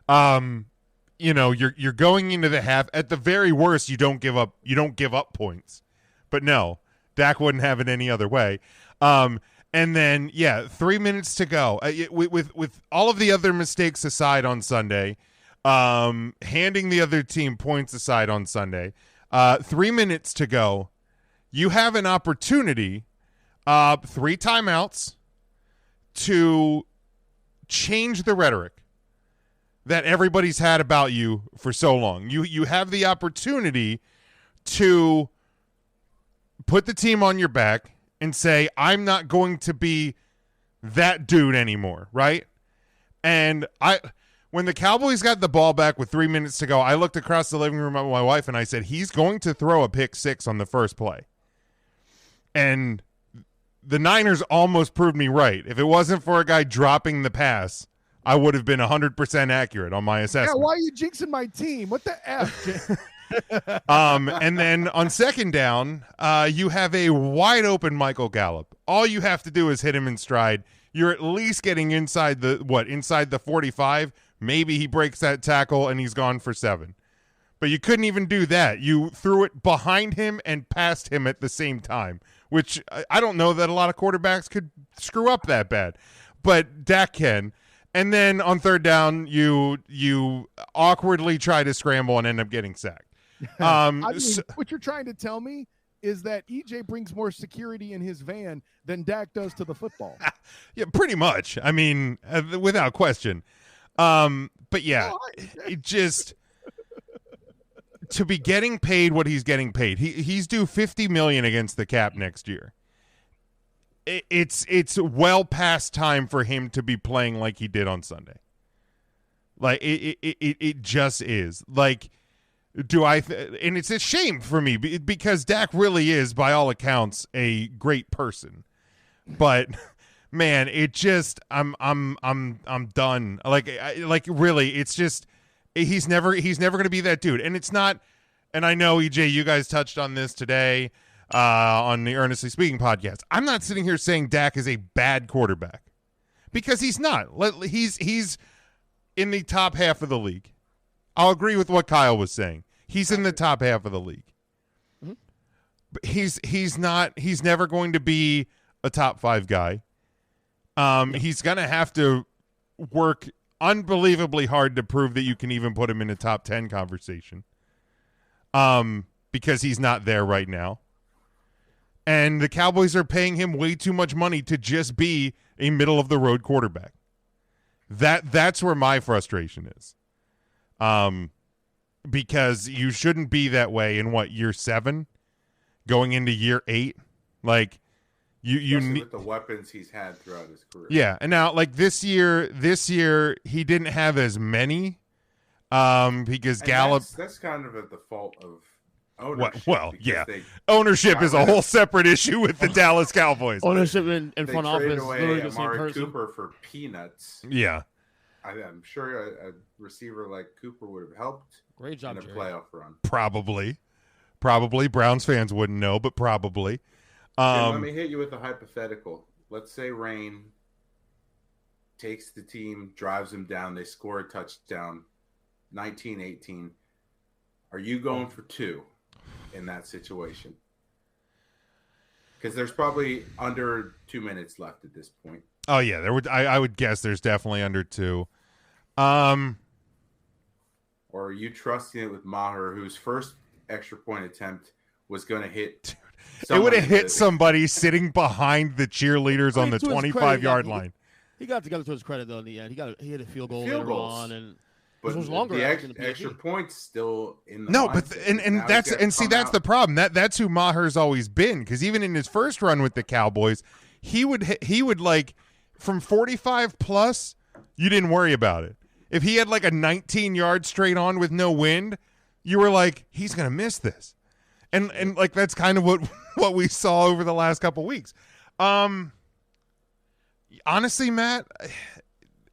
you're going into the half. At the very worst, you don't give up points. But no, Dak wouldn't have it any other way. And then 3 minutes to go. With all of the other mistakes aside on Sunday. Handing the other team points aside on Sunday, 3 minutes to go, you have an opportunity, 3 timeouts to change the rhetoric. that everybody's had about you for so long. You have the opportunity to put the team on your back and say, I'm not going to be that dude anymore, right? And when the Cowboys got the ball back with 3 minutes to go, I looked across the living room at my wife and I said, he's going to throw a pick six on the first play. And the Niners almost proved me right. If it wasn't for a guy dropping the pass, I would have been 100% accurate on my assessment. Yeah, why are you jinxing my team? What the F? And then on second down, you have a wide open Michael Gallup. All you have to do is hit him in stride. You're at least getting inside the 45. Maybe he breaks that tackle and he's gone for 7. But you couldn't even do that. You threw it behind him and past him at the same time, which I don't know that a lot of quarterbacks could screw up that bad. But Dak can. And then on third down, you awkwardly try to scramble and end up getting sacked. What you're trying to tell me is that EJ brings more security in his van than Dak does to the football. Yeah, pretty much. I mean, without question. But yeah, it just to be getting paid what he's getting paid. He's due $50 million against the cap next year. It's well past time for him to be playing like he did on Sunday. Like it just is. Like, and it's a shame for me because Dak really is, by all accounts, a great person. But man, it just I'm done. Like really, it's just he's never going to be that dude. And it's not. And I know EJ, you guys touched on this today on the Earnestly Speaking podcast. I'm not sitting here saying Dak is a bad quarterback because he's not. He's in the top half of the league. I'll agree with what Kyle was saying. He's in the top half of the league. Mm-hmm. But he's not. He's never going to be a top 5 guy. He's going to have to work unbelievably hard to prove that you can even put him in a top 10 conversation. Because he's not there right now. And the Cowboys are paying him way too much money to just be a middle-of-the-road quarterback. That's where my frustration is. Because you shouldn't be that way in year 7, going into year 8. Like you need with the weapons he's had throughout his career. Yeah, and now like this year he didn't have as many. Because Gallup. That's kind of at the fault of ownership. Well, yeah. Ownership is a whole separate issue with the Dallas Cowboys. Ownership in front office. They traded away Amari Cooper for peanuts. Yeah. I'm sure a receiver like Cooper would have helped. Great job, in a playoff run. Probably. Browns fans wouldn't know, but probably. Let me hit you with a hypothetical. Let's say Rain takes the team, drives them down, they score a touchdown, 19-18. Are you going for 2 in that situation? Because there's probably under 2 minutes left at this point. Oh yeah, I would guess there's definitely under 2. Or are you trusting it with Maher, whose first extra point attempt was going to hit? It would have hit somebody sitting behind the cheerleaders on the 25-yard line. He got together to his credit though in the end. He hit a field goal later on, and but was longer. The extra points still in the that's the problem. That's who Maher's always been, because even in his first run with the Cowboys, he would like from 45 plus, you didn't worry about it. If he had like a 19-yard straight on with no wind, you were like, he's gonna miss this, and like that's kind of what we saw over the last couple weeks. Honestly, Matt.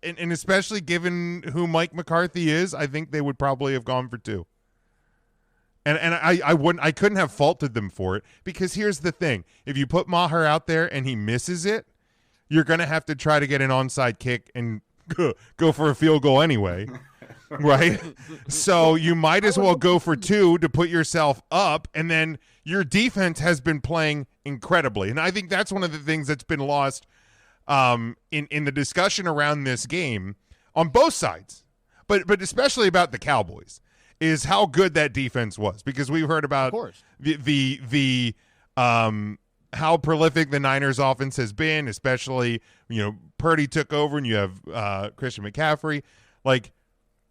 And especially given who Mike McCarthy is, I think they would probably have gone for 2. And I couldn't have faulted them for it, because here's the thing: if you put Maher out there and he misses it, you're gonna have to try to get an onside kick and go for a field goal anyway, right? So you might as well go for 2 to put yourself up, and then your defense has been playing incredibly, and I think that's one of the things that's been lost. In the discussion around this game on both sides, but especially about the Cowboys, is how good that defense was, because we've heard about the how prolific the Niners offense has been, especially Purdy took over and you have Christian McCaffrey. Like,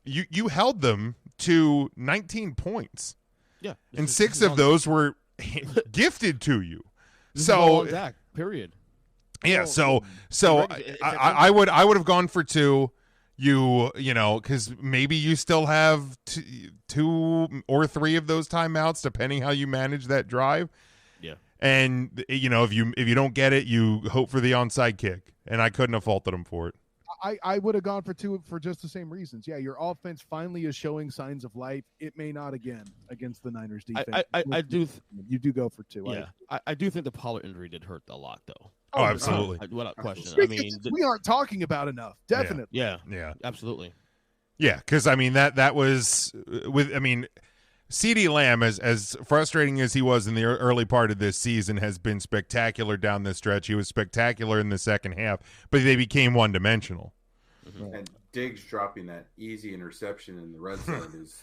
you held them to 19 points. Yeah. And 6 of those were gifted to you. This So is all intact, period. yeah, Well, so I would have gone for 2. You know, because maybe you still have 2 or 3 of those timeouts, depending how you manage that drive. Yeah. And you know, if you don't get it, you hope for the onside kick, and I couldn't have faulted him for it. I would have gone for 2 for just the same reasons. Yeah, your offense finally is showing signs of life. It may not again against the Niners defense. I do. You do go for 2. Yeah, I do think the Pollard injury did hurt a lot, though. Oh, absolutely. Without question. I mean, we aren't talking about enough. Definitely. Yeah. Absolutely. Yeah, because I mean that was with. I mean, CeeDee Lamb, as frustrating as he was in the early part of this season, has been spectacular down the stretch. He was spectacular in the second half, but they became one-dimensional. And Diggs dropping that easy interception in the red zone is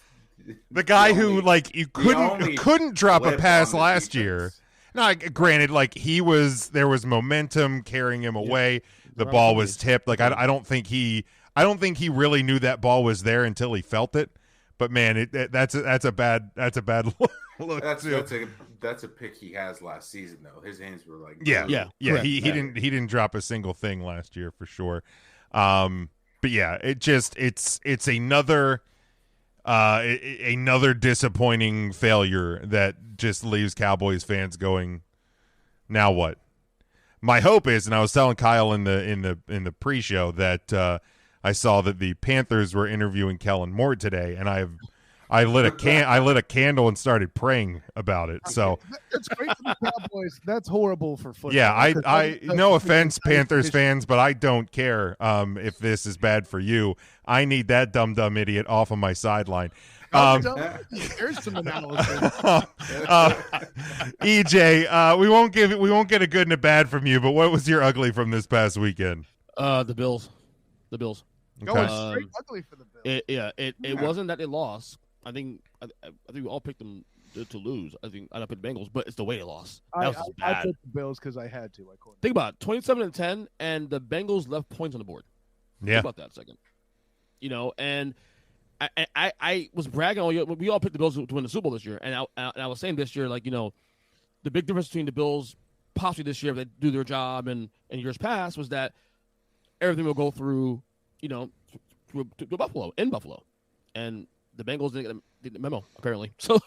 the guy who like you couldn't drop a pass last year. No, granted, like there was momentum carrying him away. The ball was tipped. Like I don't think he really knew that ball was there until he felt it. But man, that's a bad look. That's a pick he has last season though. His hands were like yeah. He didn't drop a single thing last year for sure. But yeah, it's another disappointing failure that just leaves Cowboys fans going, now what? My hope is, and I was telling Kyle in the pre-show that I saw that the Panthers were interviewing Kellen Moore today, and I lit a candle and started praying about it. So that's great for the Cowboys. That's horrible for football. Yeah, I no offense, Panthers fans, but I don't care if this is bad for you. I need that dumb idiot off of my sideline. There's some analysis. EJ, we won't get a good and a bad from you, but what was your ugly from this past weekend? The Bills. Going straight ugly for the Bills. It wasn't that they lost. I think we all picked them to lose. I think I picked the Bengals, but it's the way they lost. That was just bad. I picked the Bills because I had to. Think about it, 27-10, and the Bengals left points on the board. Yeah. Think about that a second. You know, and I was bragging all year. We all picked the Bills to win the Super Bowl this year, and I was saying this year, like, you know, the big difference between the Bills possibly this year if they do their job and years past was that everything will go through, you know, to Buffalo, and the Bengals didn't get the memo apparently. So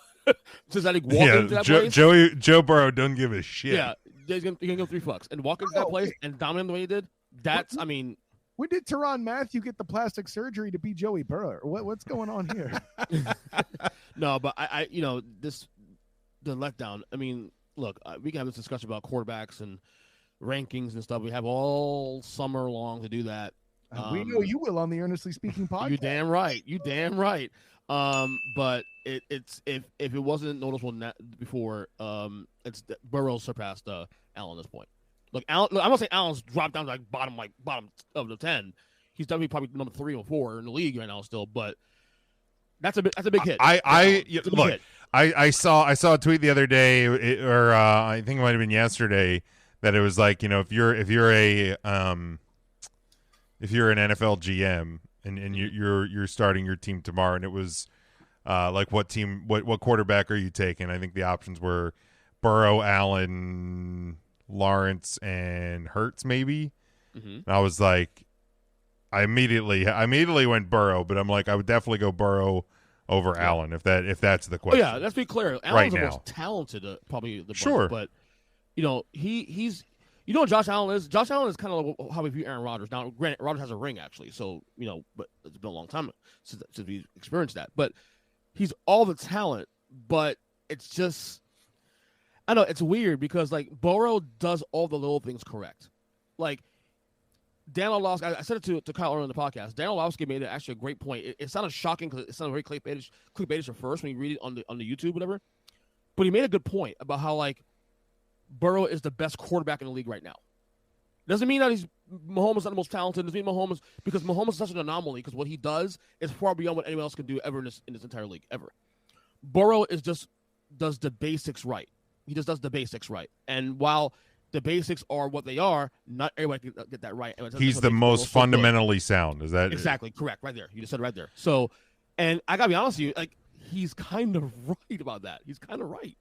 since I think walk into that place, Joe Burrow doesn't give a shit. Yeah, he's gonna go $3 and walk into that place and dominate the way he did. That's I mean. When did Tyrann Mathieu get the plastic surgery to be Joey Burrow? What's going on here? No, but I you know, the letdown. I mean, look, we can have this discussion about quarterbacks and rankings and stuff. We have all summer long to do that. We know you will on the Earnestly Speaking podcast. You damn right. But it's if it wasn't noticeable before, it's Burrow surpassed Allen at this point. Look, I'm not saying Allen's dropped down to like bottom of the 10. He's definitely probably number 3 or 4 in the league right now still, but that's a big hit. I saw a tweet the other day, I think it might have been yesterday, that it was like, you know, if you're an NFL GM and you're starting your team tomorrow, and it was like what quarterback are you taking? I think the options were Burrow, Allen, Lawrence, and Hurts maybe. Mm-hmm. And I was like, I immediately went Burrow, but I'm like, I would definitely go Burrow over Allen if that's the question. Oh yeah, let's be clear. Allen's the most talented, probably the bunch, sure, but you know he's. You know what Josh Allen is? Josh Allen is kind of like how we view Aaron Rodgers. Now, granted, Rodgers has a ring, actually, so, you know, but it's been a long time since we experienced that. But he's all the talent, but it's just, I know, it's weird because, like, Burrow does all the little things correct. Like, Dan Orlovsky, I said it to Kyle earlier in the podcast, Dan Orlovsky made actually a great point. It sounded shocking because it sounded very clickbaitish at first when you read it on the YouTube, whatever. But he made a good point about how, like, Burrow is the best quarterback in the league right now. Doesn't mean that Mahomes is not the most talented. Doesn't mean Mahomes, because Mahomes is such an anomaly because what he does is far beyond what anyone else can do ever in this entire league, ever. Burrow does the basics right. He just does the basics right. And while the basics are what they are, not everybody can get that right. He's the most fundamentally sound. Is that exactly correct? Right there. You just said it right there. So And I gotta be honest with you, like he's kind of right about that. He's kind of right.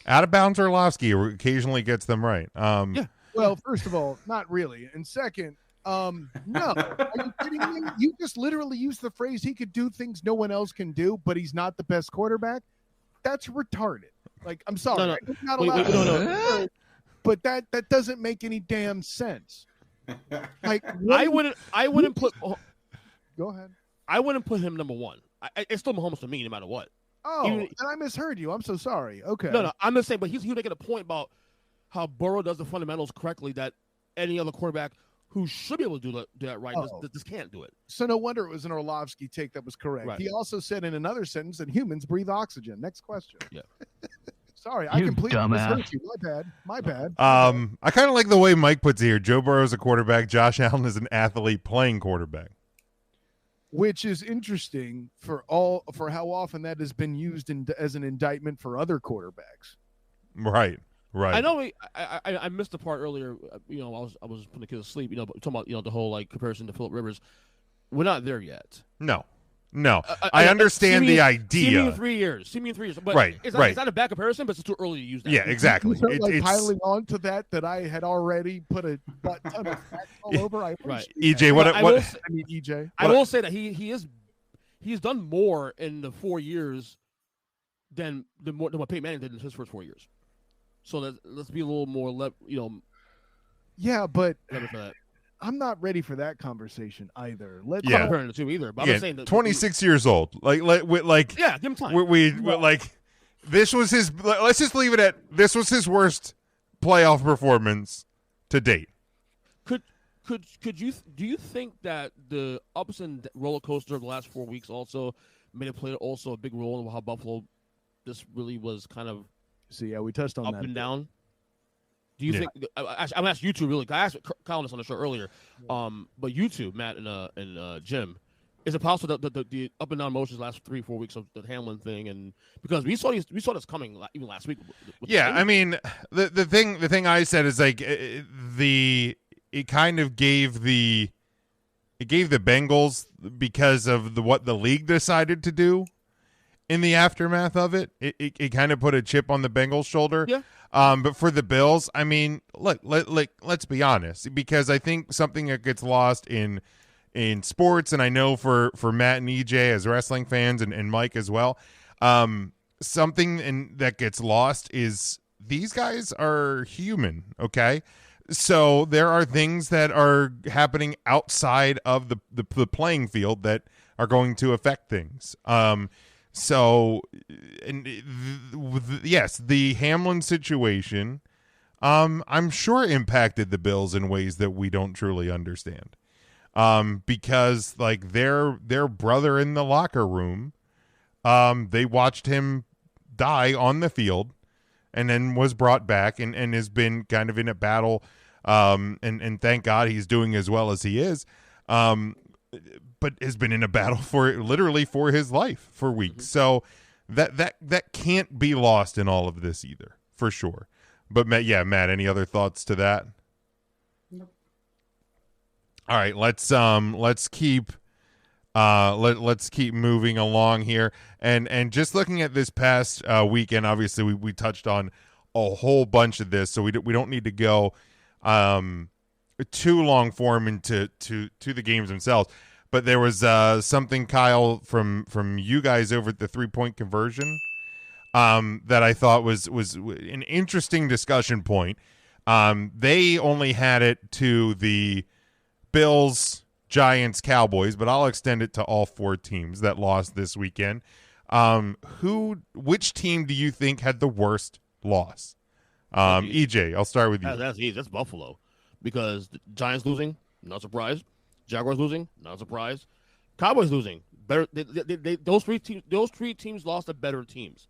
Out of bounds Orlovsky occasionally gets them right. Yeah. Well, first of all, not really. And second, no. Are you kidding me? You just literally used the phrase he could do things no one else can do, but he's not the best quarterback. That's retarded. Like, I'm sorry. No. I'm not allowed to but that doesn't make any damn sense. Like I wouldn't put Go ahead. I wouldn't put him number one. It's still Mahomes to me, no matter what. Oh, then I misheard you. I'm so sorry. Okay. No, I'm just saying, but he's making a point about how Burrow does the fundamentals correctly that any other quarterback who should be able to do that right just can't do it. So no wonder it was an Orlovsky take that was correct. Right. He also said in another sentence that humans breathe oxygen. Next question. Yeah. Sorry, I completely misheard you. My bad. I kind of like the way Mike puts it here. Joe Burrow is a quarterback. Josh Allen is an athlete playing quarterback. Which is interesting for how often that has been used as an indictment for other quarterbacks. Right. I know. I missed the part earlier. I was putting the kids to sleep. But talking about the whole like comparison to Phillip Rivers. We're not there yet. No. I understand the idea. See me in 3 years. But it's not a bad comparison, but it's too early to use that. Yeah, exactly. It's piling on to that I had already put a ton of facts all over. I EJ, EJ. I will say that he's done more in the 4 years than what Peyton Manning did in his first 4 years. So let's be a little more, Yeah, but ready for that. I'm not ready for that conversation either. I'm not comparing the two either. But I'm saying that 26 years old. Yeah, give him time. This was his. Let's just leave it at this was his worst playoff performance to date. Do you think that the ups and roller coaster of the last 4 weeks also played a big role in how Buffalo this really was kind of we touched on up that and down? Do you think? I'm gonna ask you two really. I asked Colin this on the show earlier, but you two, Matt and Jim, is it possible that the up and down motions last 3-4 weeks of the Hamlin thing, and because we saw this coming even last week. I mean, the thing I said is like it kind of gave the Bengals because of what the league decided to do in the aftermath of it. It kind of put a chip on the Bengals' shoulder. Yeah. But for the Bills, I mean, look, let's be honest, because I think something that gets lost in sports, and I know for Matt and EJ as wrestling fans and Mike as well, something that gets lost is these guys are human, okay? So there are things that are happening outside of the playing field that are going to affect things. Yes, the Hamlin situation, I'm sure impacted the Bills in ways that we don't truly understand. Because like their brother in the locker room, they watched him die on the field and then was brought back and has been kind of in a battle. And thank God he's doing as well as he is. But has been in a battle for his life for weeks. So that can't be lost in all of this either, for sure. But Matt, any other thoughts to that? Nope. All right, let's keep moving along here. And just looking at this past weekend, obviously we touched on a whole bunch of this, so we don't need to go too long form into the games themselves. But there was something, Kyle, from you guys over at the 3-point conversion that I thought was an interesting discussion point. They only had it to the Bills, Giants, Cowboys, but I'll extend it to all 4 teams that lost this weekend. Which team do you think had the worst loss? EJ, I'll start with you. That's easy. That's Buffalo, because the Giants losing, not surprised. Jaguars losing, not surprised. Cowboys losing, better. Those three teams lost to better teams.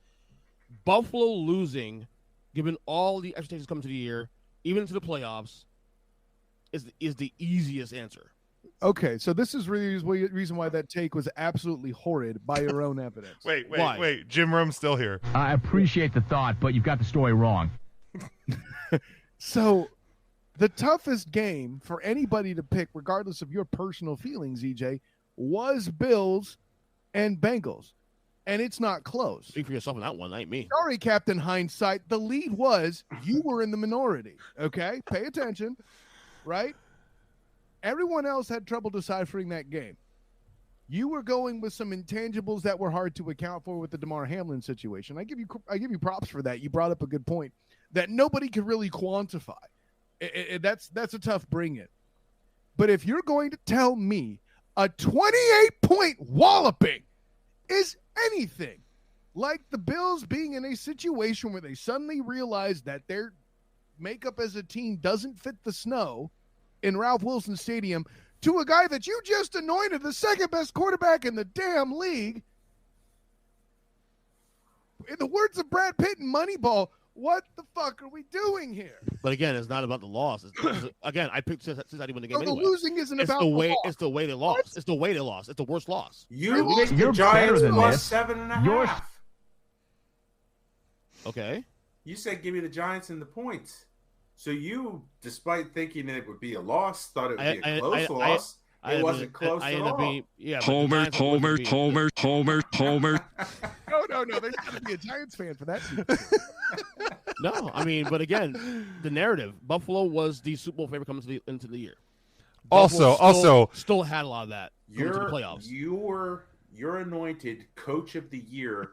Buffalo losing, given all the expectations coming to the year, even into the playoffs, is the easiest answer. Okay, so this is really the reason why that take was absolutely horrid by your own evidence. Wait. Jim Rome's still here. I appreciate the thought, but you've got the story wrong. So the toughest game for anybody to pick, regardless of your personal feelings, EJ, was Bills and Bengals, and it's not close. Speak for yourself on that one, ain't me. Sorry, Captain Hindsight. The lead was you were in the minority. Okay, pay attention, right? Everyone else had trouble deciphering that game. You were going with some intangibles that were hard to account for with the DeMar Hamlin situation. I give you props for that. You brought up a good point that nobody could really quantify. That's a tough bring in. But if you're going to tell me a 28-point walloping is anything like the Bills being in a situation where they suddenly realize that their makeup as a team doesn't fit the snow in Ralph Wilson Stadium, to a guy that you just anointed the second best quarterback in the damn league. In the words of Brad Pitt in Moneyball, what the fuck are we doing here? But again, it's not about the loss. Again, I picked Cincinnati win the game No, anyway. the losing isn't it's about the the way. loss. It's the way they lost. What? It's the way they lost. It's the worst loss. You picked the Giants plus 7.5. Okay. You said give me the Giants and the points. So you, despite thinking it would be a loss, thought it would be a close loss. It wasn't close at all. Homer. No. There's got to be a Giants fan for that. No, I mean, but again, the narrative: Buffalo was the Super Bowl favorite coming into the year. Still had a lot of that going to the playoffs. Your anointed coach of the year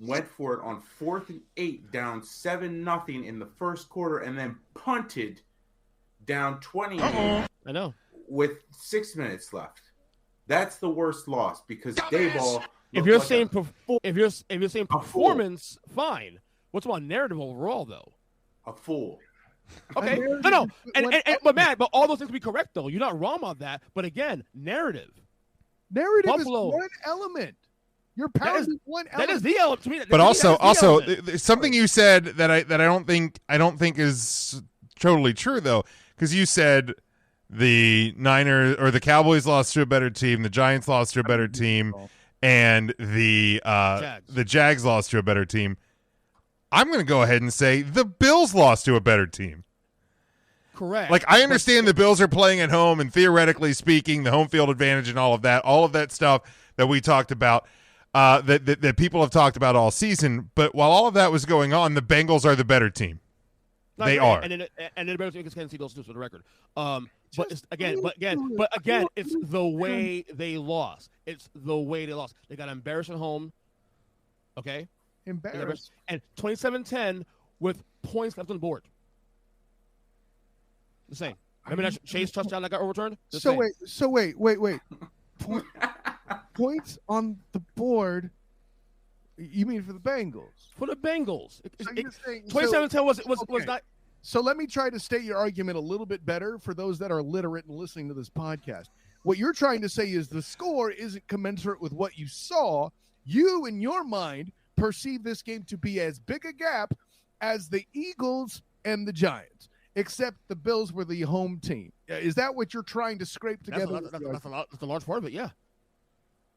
went for it on 4th and 8, down 7-0 in the first quarter, and then punted down 28. I know. With 6 minutes left. That's the worst loss because Dayball. If you're saying performance, fine. What's about narrative overall, though? A fool. Okay, no, but all those things be correct though. You're not wrong on that. But again, narrative. Narrative Buffalo. is one element. You're pounding one element. That is the element to me. But also, something you said that I don't think is totally true though, because you said the Niners or the Cowboys lost to a better team, the Giants lost to a better team, and the Jags lost to a better team. I'm going to go ahead and say the Bills lost to a better team. Correct. Like, I understand the Bills are playing at home, and theoretically speaking, the home field advantage and all of that stuff that we talked about, that people have talked about all season. But while all of that was going on, the Bengals are the better team. They are. And then the better team against Kansas City also for the record. But again, it's the way they lost. It's the way they lost. They got embarrassed at home. Okay. Embarrassed. And 27-10 with points left on the board. The same. Remember that Chase touchdown that got overturned? So wait. Points on the board. You mean for the Bengals? For the Bengals. So 27-10 was not. So let me try to state your argument a little bit better for those that are literate and listening to this podcast. What you're trying to say is the score isn't commensurate with what you saw. You, in your mind, perceive this game to be as big a gap as the Eagles and the Giants, except the Bills were the home team. Is that what you're trying to scrape together? That's a large part of it, yeah.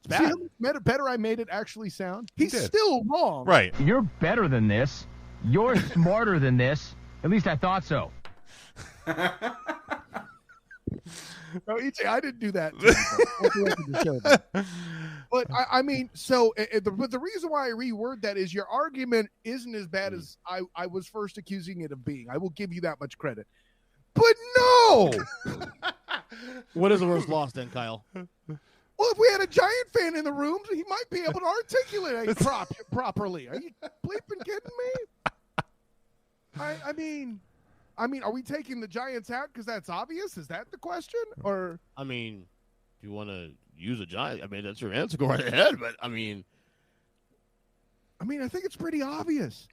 It's See bad. how much better I made it actually sound? He's still wrong. Right. You're better than this. You're smarter than this. At least I thought so. No, EJ, I didn't do that. But I mean, so but the reason why I reword that is your argument isn't as bad as I was first accusing it of being. I will give you that much credit. But no! What is the worst loss then, Kyle? Well, if we had a Giant fan in the room, he might be able to articulate properly. Are you bleeping kidding me? I mean, are we taking the Giants out because that's obvious? Is that the question? Or I mean, do you want to use a Giant? I mean, that's your answer. Go right ahead. But I mean, I think it's pretty obvious.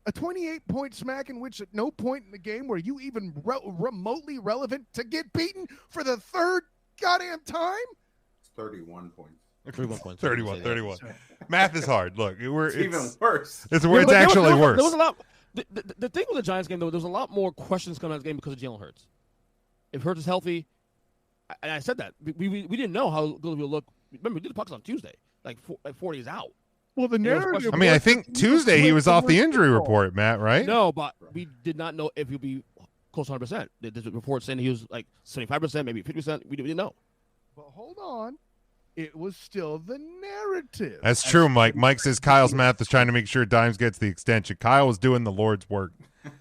A 28-point smack in which at no point in the game were you even remotely relevant to get beaten for the third goddamn time? 31 points. 31. Math is hard. Look, it's even worse. It's actually worse. There was a lot. The thing with the Giants game, though, there was a lot more questions coming out of the game because of Jalen Hurts. If Hurts is healthy, and I said that we didn't know how good we'll look. Remember, we did the podcast on Tuesday, like 4 days out. Well, the narrative. I mean, I think Tuesday he was off the injury report, Matt. Right? No, but we did not know if he'll be close to 100%. There's a report saying he was like 75%, maybe 50%. We didn't know. But hold on. it was still the narrative. That's true, Mike. Mike says Kyle's math is trying to make sure Dimes gets the extension. Kyle was doing the Lord's work,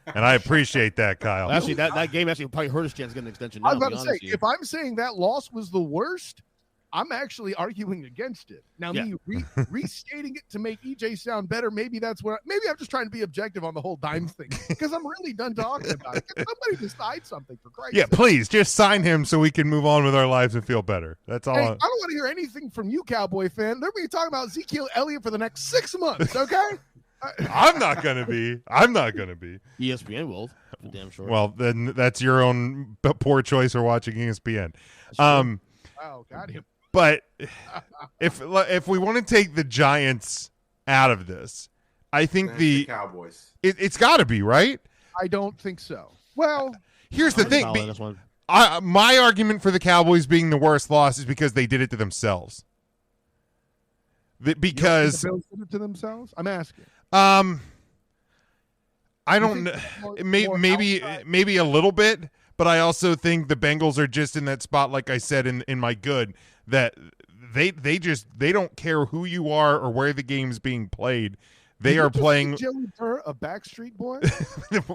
and I appreciate that, Kyle. Well, actually, that game actually probably hurt his chance of getting an extension. Now, I was about to say, if I'm saying that loss was the worst, I'm actually arguing against it. Now, me restating it to make EJ sound better, maybe that's where. Maybe I'm just trying to be objective on the whole Dimes thing because I'm really done talking about it. Can somebody decide something for Christ's sake? Please just sign him so we can move on with our lives and feel better. That's all. Hey, I don't want to hear anything from you, Cowboy fan. They're going to be talking about Ezekiel Elliott for the next 6 months. Okay. I'm not gonna be. ESPN will, for damn sure. Well, then that's your own poor choice for watching ESPN. Wow, got him. But if we want to take the Giants out of this, I think the Cowboys. It's got to be, right. I don't think so. Well, here's the thing. My argument for the Cowboys being the worst loss is because they did it to themselves. Because the Bills did it to themselves. I'm asking. I don't know. Maybe a little bit, but I also think the Bengals are just in that spot, like I said in my good, that they don't care who you are or where the game's being played. They are playing Joey Burr, a Backstreet Boy.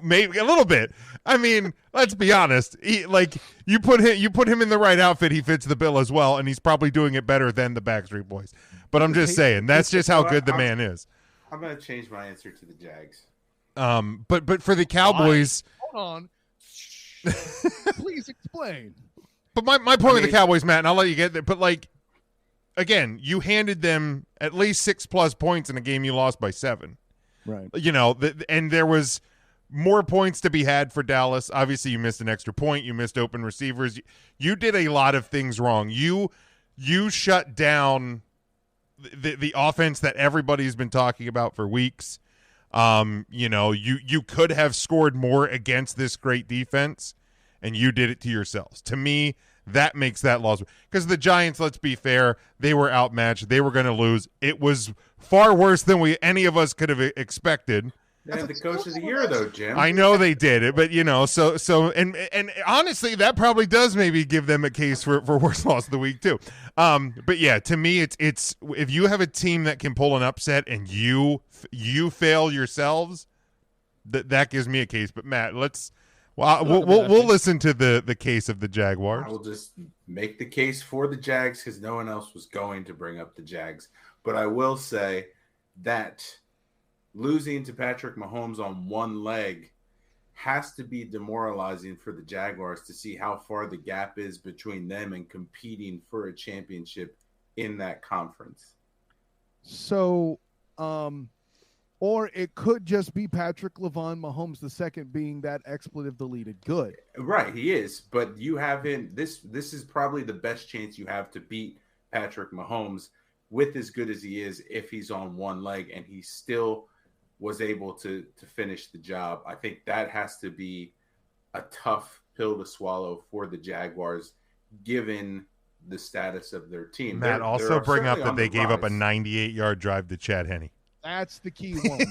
Maybe a little bit. I mean, let's be honest. You put him in the right outfit, he fits the bill as well, and he's probably doing it better than the Backstreet Boys. But I'm just saying, that's just how good the man is. I'm gonna change my answer to the Jags. But for the Cowboys, hold on. Please explain. But my point with the Cowboys, Matt, and I'll let you get there. But again, you handed them at least 6+ points in a game you lost by 7. Right. And there was more points to be had for Dallas. Obviously, you missed an extra point. You missed open receivers. You did a lot of things wrong. You shut down the offense that everybody's been talking about for weeks. You could have scored more against this great defense, and you did it to yourselves. To me, that makes that loss. Because the Giants, let's be fair, they were outmatched. They were going to lose. It was far worse than any of us could have expected. They had the coach of the year, though, Jim. I know they did it, but and honestly, that probably does maybe give them a case for worst loss of the week too. But yeah, to me, it's if you have a team that can pull an upset and you fail yourselves, that gives me a case. But Matt, we'll listen to the case of the Jaguars. I will just make the case for the Jags because no one else was going to bring up the Jags. But I will say that losing to Patrick Mahomes on one leg has to be demoralizing for the Jaguars to see how far the gap is between them and competing for a championship in that conference. So, or it could just be Patrick LaVon Mahomes II being that expletive deleted good. Right, he is. But you haven't. This is probably the best chance you have to beat Patrick Mahomes with as good as he is if he's on one leg and he still was able to finish the job. I think that has to be a tough pill to swallow for the Jaguars, given the status of their team. Matt, also bring up that they gave up a 98-yard drive to Chad Henne. That's the key one.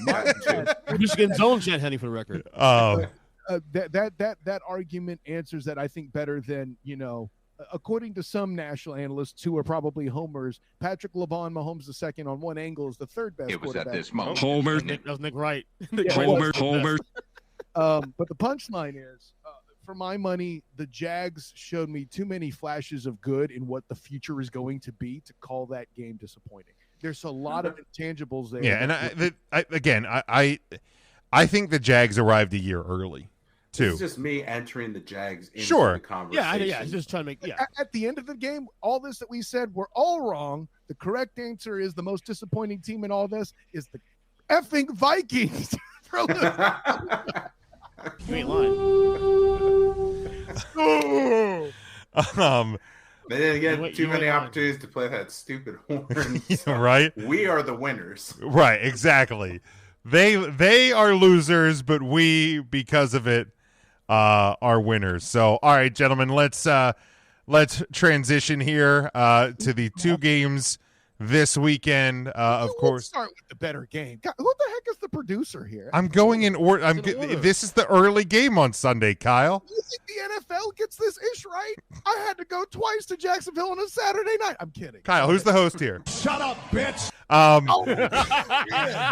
Michigan zone Chad Henne for the record. That argument answers that, I think, better than, according to some national analysts who are probably homers, Patrick LaVon Mahomes II on one angle is the third best. It was at this moment. Homer. That was Nick Wright. Homer. But the punchline is, for my money, the Jags showed me too many flashes of good in what the future is going to be to call that game disappointing. There's a lot of intangibles there. Yeah, and I think the Jags arrived a year early, too. It's just me entering the Jags into the conversation. Yeah, just trying to make At the end of the game, all this that we said, we're all wrong. The correct answer is the most disappointing team in all this is the effing Vikings. You ain't lying. They didn't get too many opportunities to play that stupid horn. So right? We are the winners. Right, exactly. They are losers, but we, because of it, are winners. So, all right, gentlemen, let's transition here to the two games this weekend. Of course, start with the better game. God, who the heck is the producer here? I'm going in order. This is the early game on Sunday, Kyle. You think the NFL gets this ish right? I had to go twice to Jacksonville on a Saturday night. I'm kidding. Kyle, who's the host here? Shut up, bitch.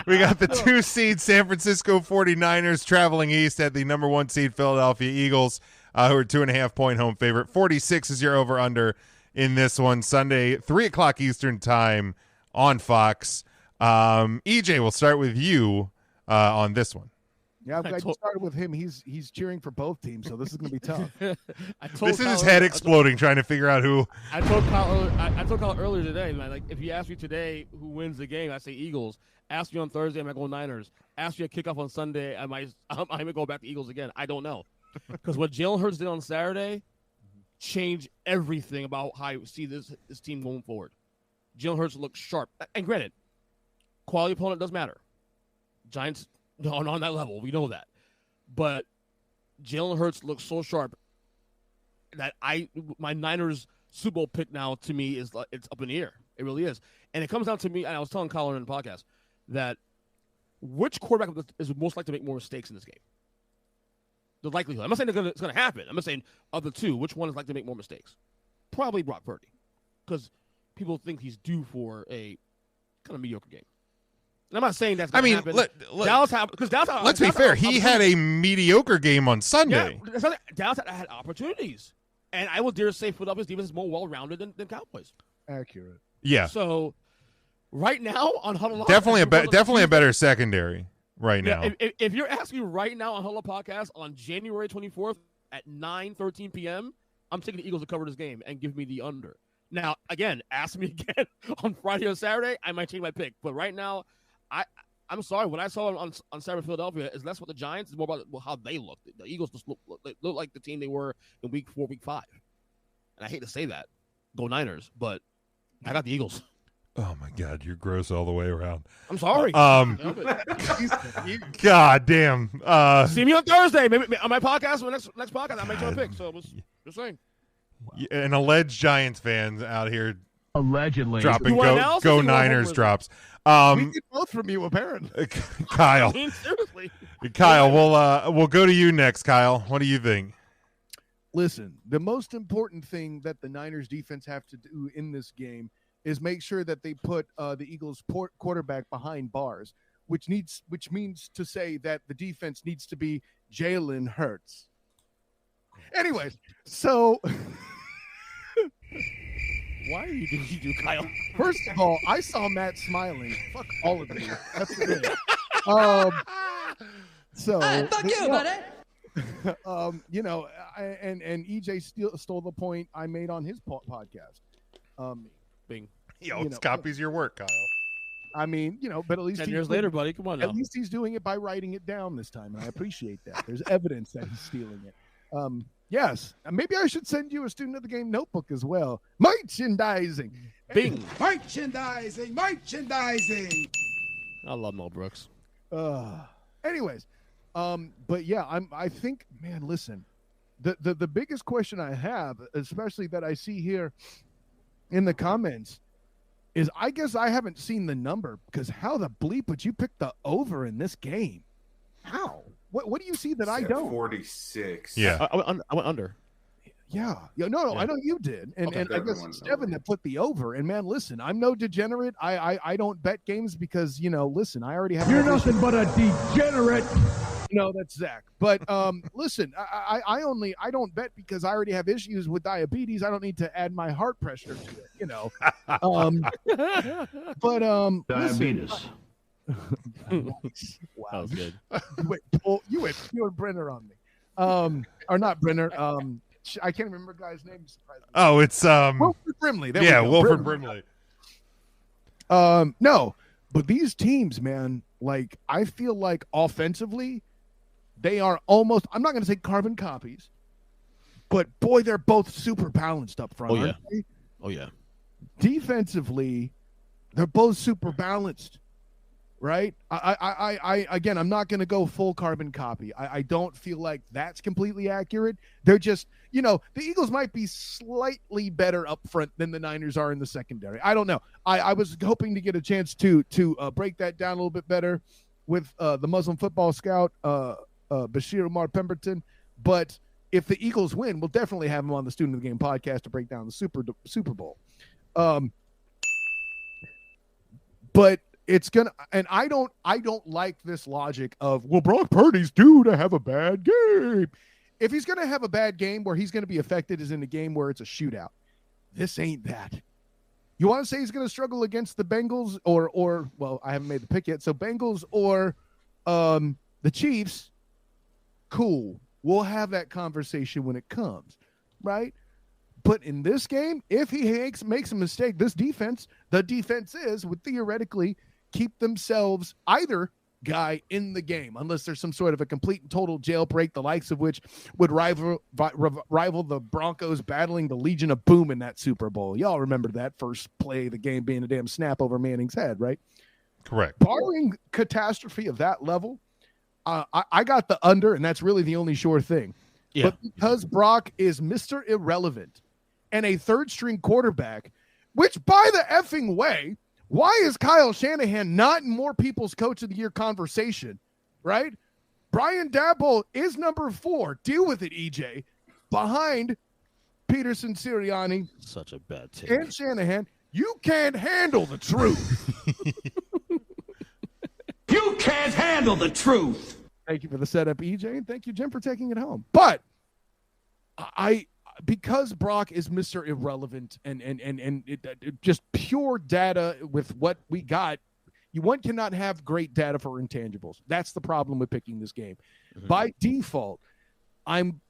We got the 2 seed San Francisco 49ers traveling east at the number 1 seed Philadelphia Eagles, who are 2.5-point home favorite. 46 is your over-under in this one. Sunday, 3 o'clock Eastern time on Fox. EJ, we'll start with you on this one. Yeah, I'm glad you started with him. He's cheering for both teams, so this is going to be tough. This is his head exploding trying to figure out who. I told Kyle earlier today, man, like, if you ask me today who wins the game, I say Eagles. Ask me on Thursday, I might go Niners. Ask me a kickoff on Sunday, I might go back to Eagles again. I don't know. Because what Jalen Hurts did on Saturday changed everything about how I see this team going forward. Jalen Hurts looked sharp. And granted, quality opponent does matter. Giants aren't on that level. We know that. But Jalen Hurts looks so sharp that my Niners Super Bowl pick now to me is it's up in the air. It really is. And it comes down to me, and I was telling Colin in the podcast, that which quarterback is most likely to make more mistakes in this game? The likelihood. I'm not saying it's going to happen. I'm not saying of the two, which one is likely to make more mistakes? Probably Brock Purdy. Because people think he's due for a kind of mediocre game. And I'm not saying that's going to happen. Let's be fair. He had a mediocre game on Sunday. Yeah, Dallas had opportunities. And I will dare say Philadelphia's defense is more well-rounded than Cowboys. Accurate. Yeah. So right now on Huddle, definitely a better secondary right now. If you're asking right now on Huddle Podcast on January 24th at 9:13 p.m., I'm taking the Eagles to cover this game and give me the under. Now, again, ask me again on Friday or Saturday, I might change my pick. But right now, I'm sorry. What I saw on Saturday Philadelphia is less about the Giants. It's more about how they look. The Eagles just look like the team they were in week 4, week 5. And I hate to say that. Go Niners. But I got the Eagles. Oh, my God. You're gross all the way around. I'm sorry. God damn. See me on Thursday. Maybe on my podcast, or next podcast, I might try to pick. So just saying. An alleged Giants fan out here. Allegedly. Dropping go Niners drops. We get both from you, apparently. Kyle. I mean, seriously. Kyle, we'll go to you next, Kyle. What do you think? Listen, the most important thing that the Niners defense have to do in this game is make sure that they put the Eagles quarterback behind bars, which means to say that the defense needs to be Jalen Hurts. Anyways, so why are you doing you, Kyle? First of all, I saw Matt smiling. Fuck all of you. That's it. Fuck you, buddy. And EJ stole the point I made on his podcast. Bing. It's copies your work, Kyle. I mean, but at least 10 years later, buddy, come on now. At least he's doing it by writing it down this time, and I appreciate that. There's evidence that he's stealing it. Yes, maybe I should send you a student of the game notebook as well. Merchandising. Bing. Merchandising. I love Mel Brooks. Anyways, but yeah, I think, man, listen, the biggest question I have, especially that I see here in the comments, is I guess I haven't seen the number, because how the bleep would you pick the over in this game? How? What do you see that I don't? 46. Yeah. I went under. Yeah. No, I know you did. And I guess it's Devin that put the over. And man, listen, I'm no degenerate. I don't bet games because, listen, I already have. You're nothing but a degenerate. No, that's Zach. But listen, I don't bet because I already have issues with diabetes. I don't need to add my heart pressure to it, But diabetes. Wow, that was good. You went Brenner on me, or not Brenner. I can't remember the guy's name. Oh, it's Wilford Brimley. Wilford Brimley. No, but these teams, man, like I feel like offensively, they are almost. I'm not going to say carbon copies, but boy, they're both super balanced up front. Oh yeah. They? Oh yeah. Defensively, they're both super balanced. Right. I again, I'm not going to go full carbon copy. I don't feel like that's completely accurate. They're just, the Eagles might be slightly better up front than the Niners are in the secondary. I don't know. I was hoping to get a chance to break that down a little bit better with the Muslim football scout, Bashir Umar Pemberton. But if the Eagles win, we'll definitely have him on the Student of the Game podcast to break down the Super Bowl. But it's gonna, and I don't like this logic of, well, Brock Purdy's due to have a bad game. If he's gonna have a bad game where he's gonna be affected is in a game where it's a shootout. This ain't that. You want to say he's gonna struggle against the Bengals or well, I haven't made the pick yet. So Bengals or the Chiefs, cool. We'll have that conversation when it comes, right? But in this game, if he makes a mistake, the defense would theoretically keep themselves either guy in the game, unless there's some sort of a complete and total jailbreak, the likes of which would rival the Broncos battling the Legion of Boom in that Super Bowl. Y'all remember that first play of the game being a damn snap over Manning's head, right? Correct. Barring catastrophe of that level, I got the under, and that's really the only sure thing. Yeah. But because Brock is Mr. Irrelevant and a third-string quarterback, which, by the effing way, why is Kyle Shanahan not in more people's Coach of the Year conversation, right? Brian Daboll is number 4. Deal with it, EJ. Behind Peterson, Sirianni. Such a bad take. And Shanahan. You can't handle the truth. You can't handle the truth. Thank you for the setup, EJ, and thank you, Jim, for taking it home. But because Brock is Mr. Irrelevant and just pure data with what we got, one cannot have great data for intangibles. That's the problem with picking this game. Mm-hmm. By default, I'm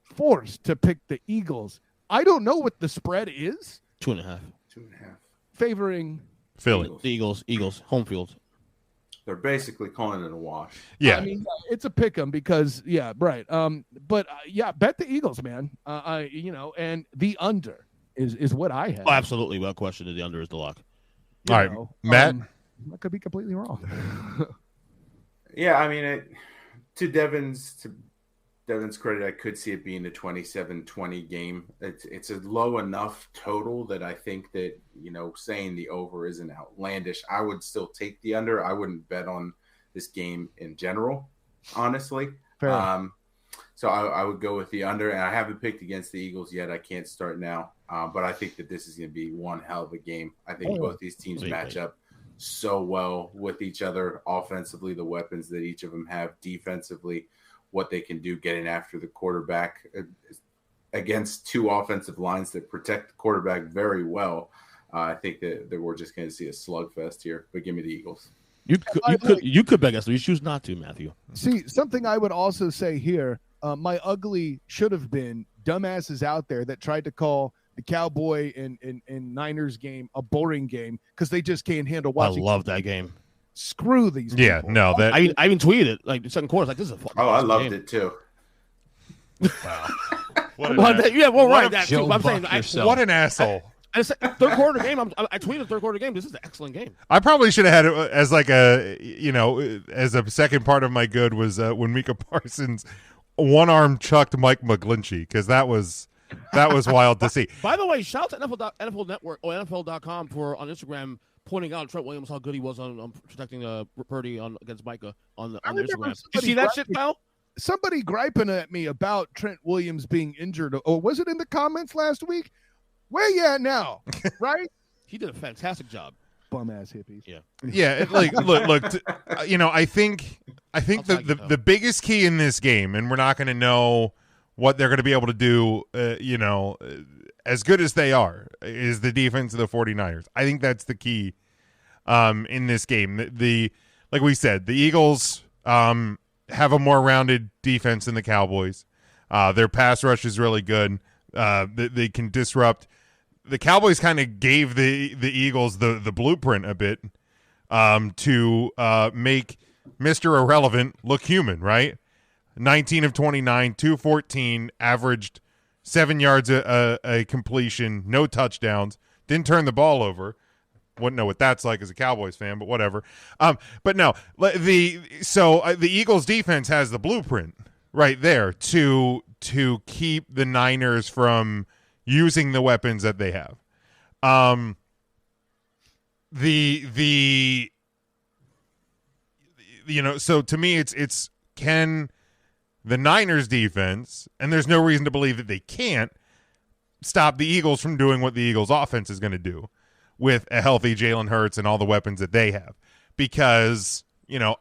forced to pick the Eagles. I don't know what the spread is. 2.5. Favoring Philly. The Eagles, home field. They're basically calling it a wash. Yeah. I mean, it's a pick 'em because, yeah, right. But bet the Eagles, man. And the under is what I have. Oh, absolutely. Without question, the under is the lock. All right, Matt. I could be completely wrong. Yeah, I mean, to Devin's credit, I could see it being a 27-20 game. It's a low enough total that I think that, saying the over isn't outlandish. I would still take the under. I wouldn't bet on this game in general, honestly. So I would go with the under, and I haven't picked against the Eagles yet. I can't start now, but I think that this is going to be one hell of a game. I think both these teams match up so well with each other offensively, the weapons that each of them have defensively, what they can do getting after the quarterback against two offensive lines that protect the quarterback very well. I think that we're just going to see a slugfest here, but give me the Eagles. You could beg us, but you choose not to, Matthew. See, something I would also say here, my ugly should have been dumbasses out there that tried to call the Cowboy and Niners game a boring game because they just can't handle watching. I love that game. Screw these people. Yeah, no, that I even tweeted it like the second quarter. Like, this is a fucking I loved game. it too. wow. That too. I'm saying, what an asshole. I said, third quarter game. I tweeted third quarter game. This is an excellent game. I probably should have had it as like a, as a second part of my good was when Micah Parsons one arm chucked Mike McGlinchey, because that was wild to see. By the way, shout out to NFL Network or NFL.com for on Instagram pointing out Trent Williams how good he was on protecting Purdy against Micah on Instagram. Did you see that shit, pal? Somebody griping at me about Trent Williams being injured, or was it in the comments last week? Where you at now? Right? He did a fantastic job. Bum ass hippies. Yeah. Yeah. Look. I think the biggest key in this game, and we're not going to know what they're going to be able to do, as good as they are, is the defense of the 49ers. I think that's the key in this game. Like we said, the Eagles have a more rounded defense than the Cowboys. Their pass rush is really good. They can disrupt. The Cowboys kind of gave the Eagles the blueprint a bit to make Mr. Irrelevant look human, right? 19 of 29, 214, averaged 7 yards a completion, no touchdowns, didn't turn the ball over. Wouldn't know what that's like as a Cowboys fan, but whatever. But no, the Eagles defense has the blueprint right there to keep the Niners from using the weapons that they have. So to me, it's can the Niners defense, and there's no reason to believe that they can't stop the Eagles from doing what the Eagles offense is going to do with a healthy Jalen Hurts and all the weapons that they have. Because,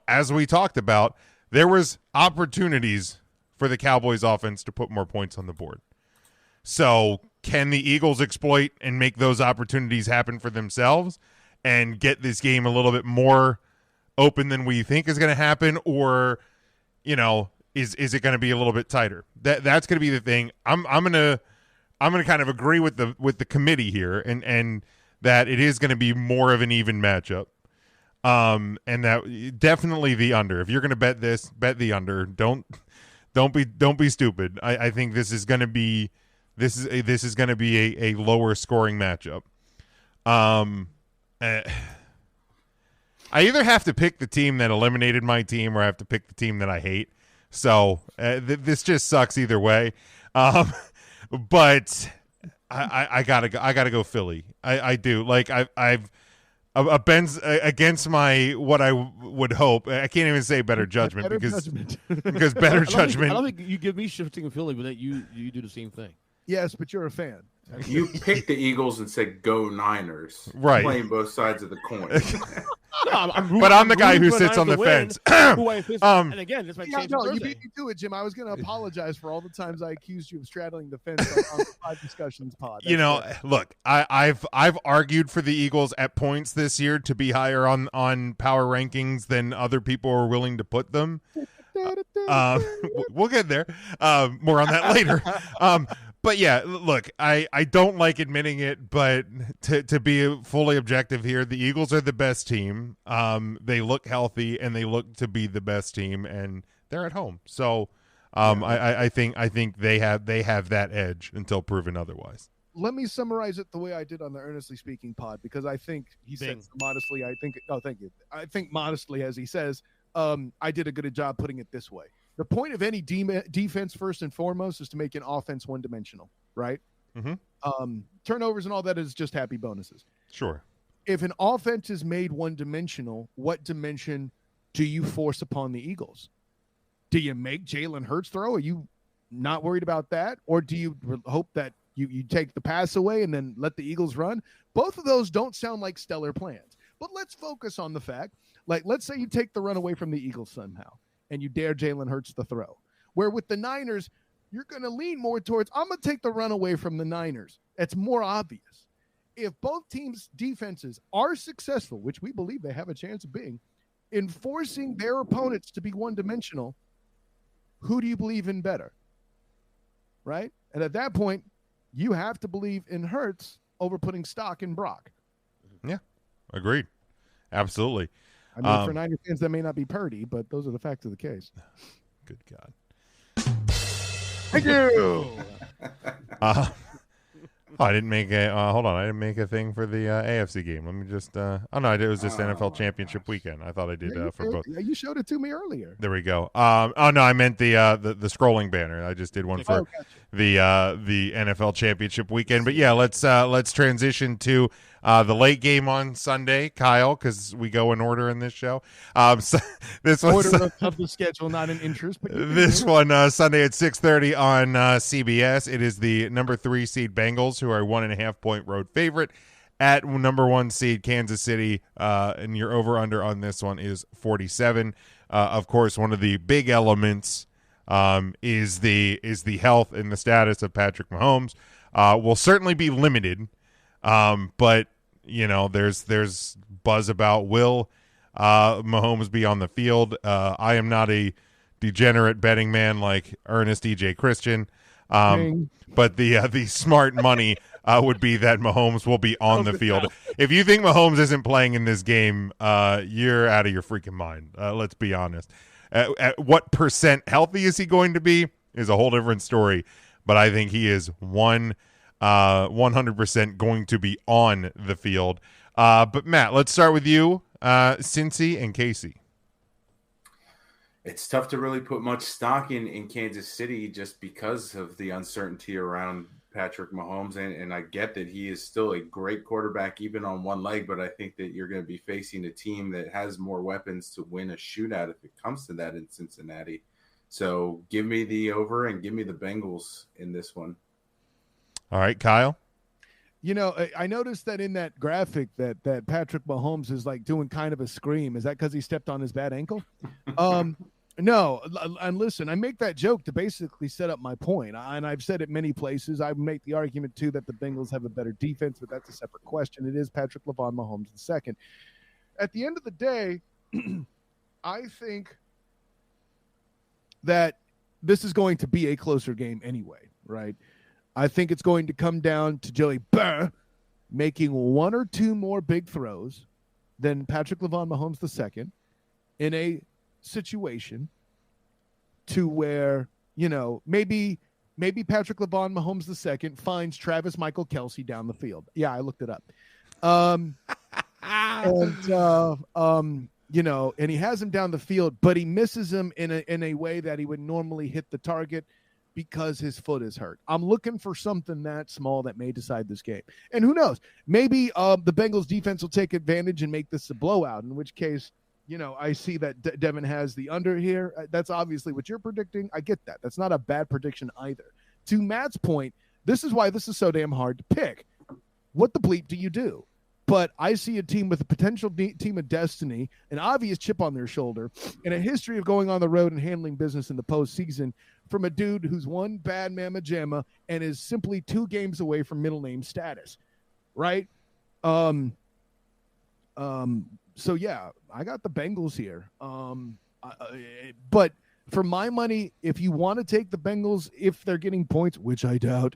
as we talked about, there was opportunities for the Cowboys offense to put more points on the board. So can the Eagles exploit and make those opportunities happen for themselves and get this game a little bit more open than we think is going to happen? Or, is it going to be a little bit tighter? That's going to be the thing. I'm going to kind of agree with the committee here and that it is going to be more of an even matchup. And that definitely the under. If you're going to bet this, bet the under. Don't be stupid. I think this is going to be a lower scoring matchup. I either have to pick the team that eliminated my team or I have to pick the team that I hate. So this just sucks either way. But I gotta go Philly. I do. Like I've Ben's against my what I would hope. I can't even say better judgment because better judgment. I don't think you give me shifting in Philly, but that you do the same thing. Yes, but you're a fan. You picked the Eagles and said go Niners. Right. Playing both sides of the coin. But I'm the guy who sits on the fence. And again, this might change. No, you beat me to it, Jim. I was going to apologize for all the times I accused you of straddling the fence on the Five Discussions pod. Look, I've argued for the Eagles at points this year to be higher on power rankings than other people are willing to put them. We'll get there. More on that later. But yeah, look, I don't like admitting it, but to be fully objective here, the Eagles are the best team. They look healthy and they look to be the best team, and they're at home. So I think they have that edge until proven otherwise. Let me summarize it the way I did on the Earnestly Speaking pod, because I think he said modestly. Thank you. I think modestly, as he says, I did a good job putting it this way. The point of any defense, first and foremost, is to make an offense one-dimensional, right? Mm-hmm. Turnovers and all that is just happy bonuses. Sure. If an offense is made one-dimensional, what dimension do you force upon the Eagles? Do you make Jalen Hurts throw? Are you not worried about that? Or do you hope that you take the pass away and then let the Eagles run? Both of those don't sound like stellar plans. But let's focus on the fact, like, let's say you take the run away from the Eagles somehow, and you dare Jalen Hurts to throw. Where with the Niners, you're going to lean more towards, I'm going to take the run away from the Niners. It's more obvious. If both teams' defenses are successful, which we believe they have a chance of being, in forcing their opponents to be one-dimensional, who do you believe in better? Right? And at that point, you have to believe in Hurts over putting stock in Brock. Yeah, agreed. Absolutely. I mean, for Niner fans, that may not be Purdy, but those are the facts of the case. Good God. Thank you. I didn't make a. Hold on, I didn't make a thing for the AFC game. Let me just. No, I did. It was just NFL Championship weekend. I thought I did for both. Yeah, you showed it to me earlier. There we go. Oh no, I meant the scrolling banner. I just did one for the NFL Championship weekend. But yeah, let's transition to the late game on Sunday, Kyle, because we go in order in this show. So this order of the schedule, not an interest. But this one Sunday at 6:30 on CBS. It is the number 3 seed Bengals, who are a 1.5 point road favorite, at number 1 seed Kansas City, and your over under on this one is 47. Of course, one of the big elements is the health and the status of Patrick Mahomes. Will certainly be limited, but there's buzz about will Mahomes be on the field. I am not a degenerate betting man like Ernest E.J. Christian, but the smart money would be that Mahomes will be on the field. If you think Mahomes isn't playing in this game, you're out of your freaking mind. Let's be honest. At what percent healthy is he going to be is a whole different story, but I think he is 100% going to be on the field. But Matt, let's start with you, Cincy and Casey. It's tough to really put much stock in Kansas City just because of the uncertainty around Patrick Mahomes. And I get that he is still a great quarterback, even on one leg, but I think that you're going to be facing a team that has more weapons to win a shootout if it comes to that in Cincinnati. So give me the over and give me the Bengals in this one. All right, Kyle. You know, I noticed that in that graphic that Patrick Mahomes is like doing kind of a scream. Is that because he stepped on his bad ankle? No. And listen, I make that joke to basically set up my point. And I've said it many places. I make the argument, too, that the Bengals have a better defense, but that's a separate question. It is Patrick LaVon Mahomes II. At the end of the day, I think that this is going to be a closer game anyway, right? I think it's going to come down to Joey Burr making one or two more big throws than Patrick LaVon Mahomes II in a situation to where, you know, maybe Patrick LaVon Mahomes II finds Travis Michael Kelce down the field. Yeah, I looked it up. You know, and he has him down the field, but he misses him in a way that he would normally hit the target because his foot is hurt. I'm looking for something that small that may decide this game. And who knows? Maybe the Bengals defense will take advantage and make this a blowout, in which case, you know, I see that Devin has the under here. That's obviously what you're predicting. I get that. That's not a bad prediction either. To Matt's point, this is why this is so damn hard to pick. What the bleep do you do? But I see a team with a potential team of destiny, an obvious chip on their shoulder, and a history of going on the road and handling business in the postseason from a dude who's one bad mamma jamma and is simply 2 games away from middle name status, right? So yeah, I got the Bengals here. But for my money, if you want to take the Bengals, if they're getting points, which I doubt,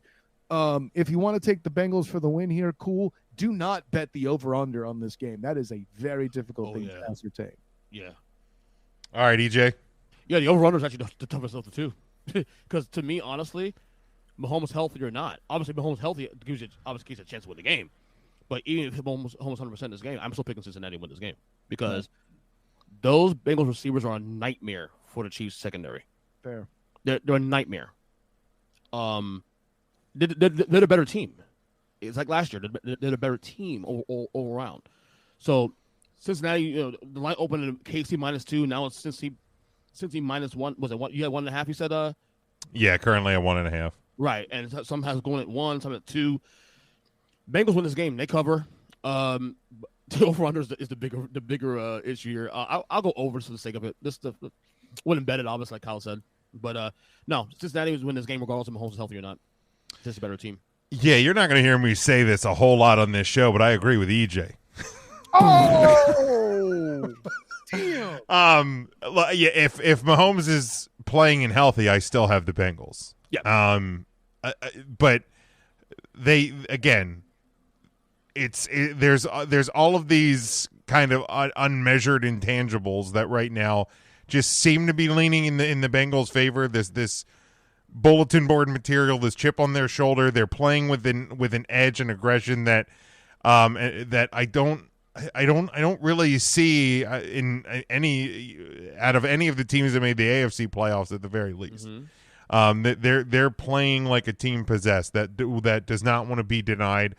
if you want to take the Bengals for the win here, cool. Do not bet the over-under on this game. That is a very difficult thing to ascertain. Yeah. All right, EJ. Yeah, the over-under is actually the toughest of the two. Because to me, honestly, Mahomes healthy or not, obviously Mahomes healthy gives you a chance to win the game. But even if Mahomes 100% in this game, I'm still picking Cincinnati to win this game because those Bengals receivers are a nightmare for the Chiefs secondary. Fair. They're a nightmare. They're a better team. It's like last year. They're a better team all around. So Cincinnati, you know, the line opened at KC -2. Now it's Cincy -1. Was it one? You had 1.5. You said Yeah, currently at 1.5. Right, and some has going at 1, some at 2. Bengals win this game. They cover. The over-under is the bigger issue here. I'll go over for the sake of it. This stuff wouldn't bet it, obviously, like Kyle said. But no, Cincinnati was win this game regardless of Mahomes is healthy or not. It's just a better team. Yeah, you're not going to hear me say this a whole lot on this show, but I agree with EJ. Oh, damn. Yeah, if Mahomes is playing and healthy, I still have the Bengals. Yeah. But they again, there's all of these kind of unmeasured intangibles that right now just seem to be leaning in the Bengals' favor. This bulletin board material, this chip on their shoulder, they're playing with an edge and aggression that that I don't really see in any out of any of the teams that made the AFC playoffs at the very least. Mm-hmm. They're playing like a team possessed that does not want to be denied.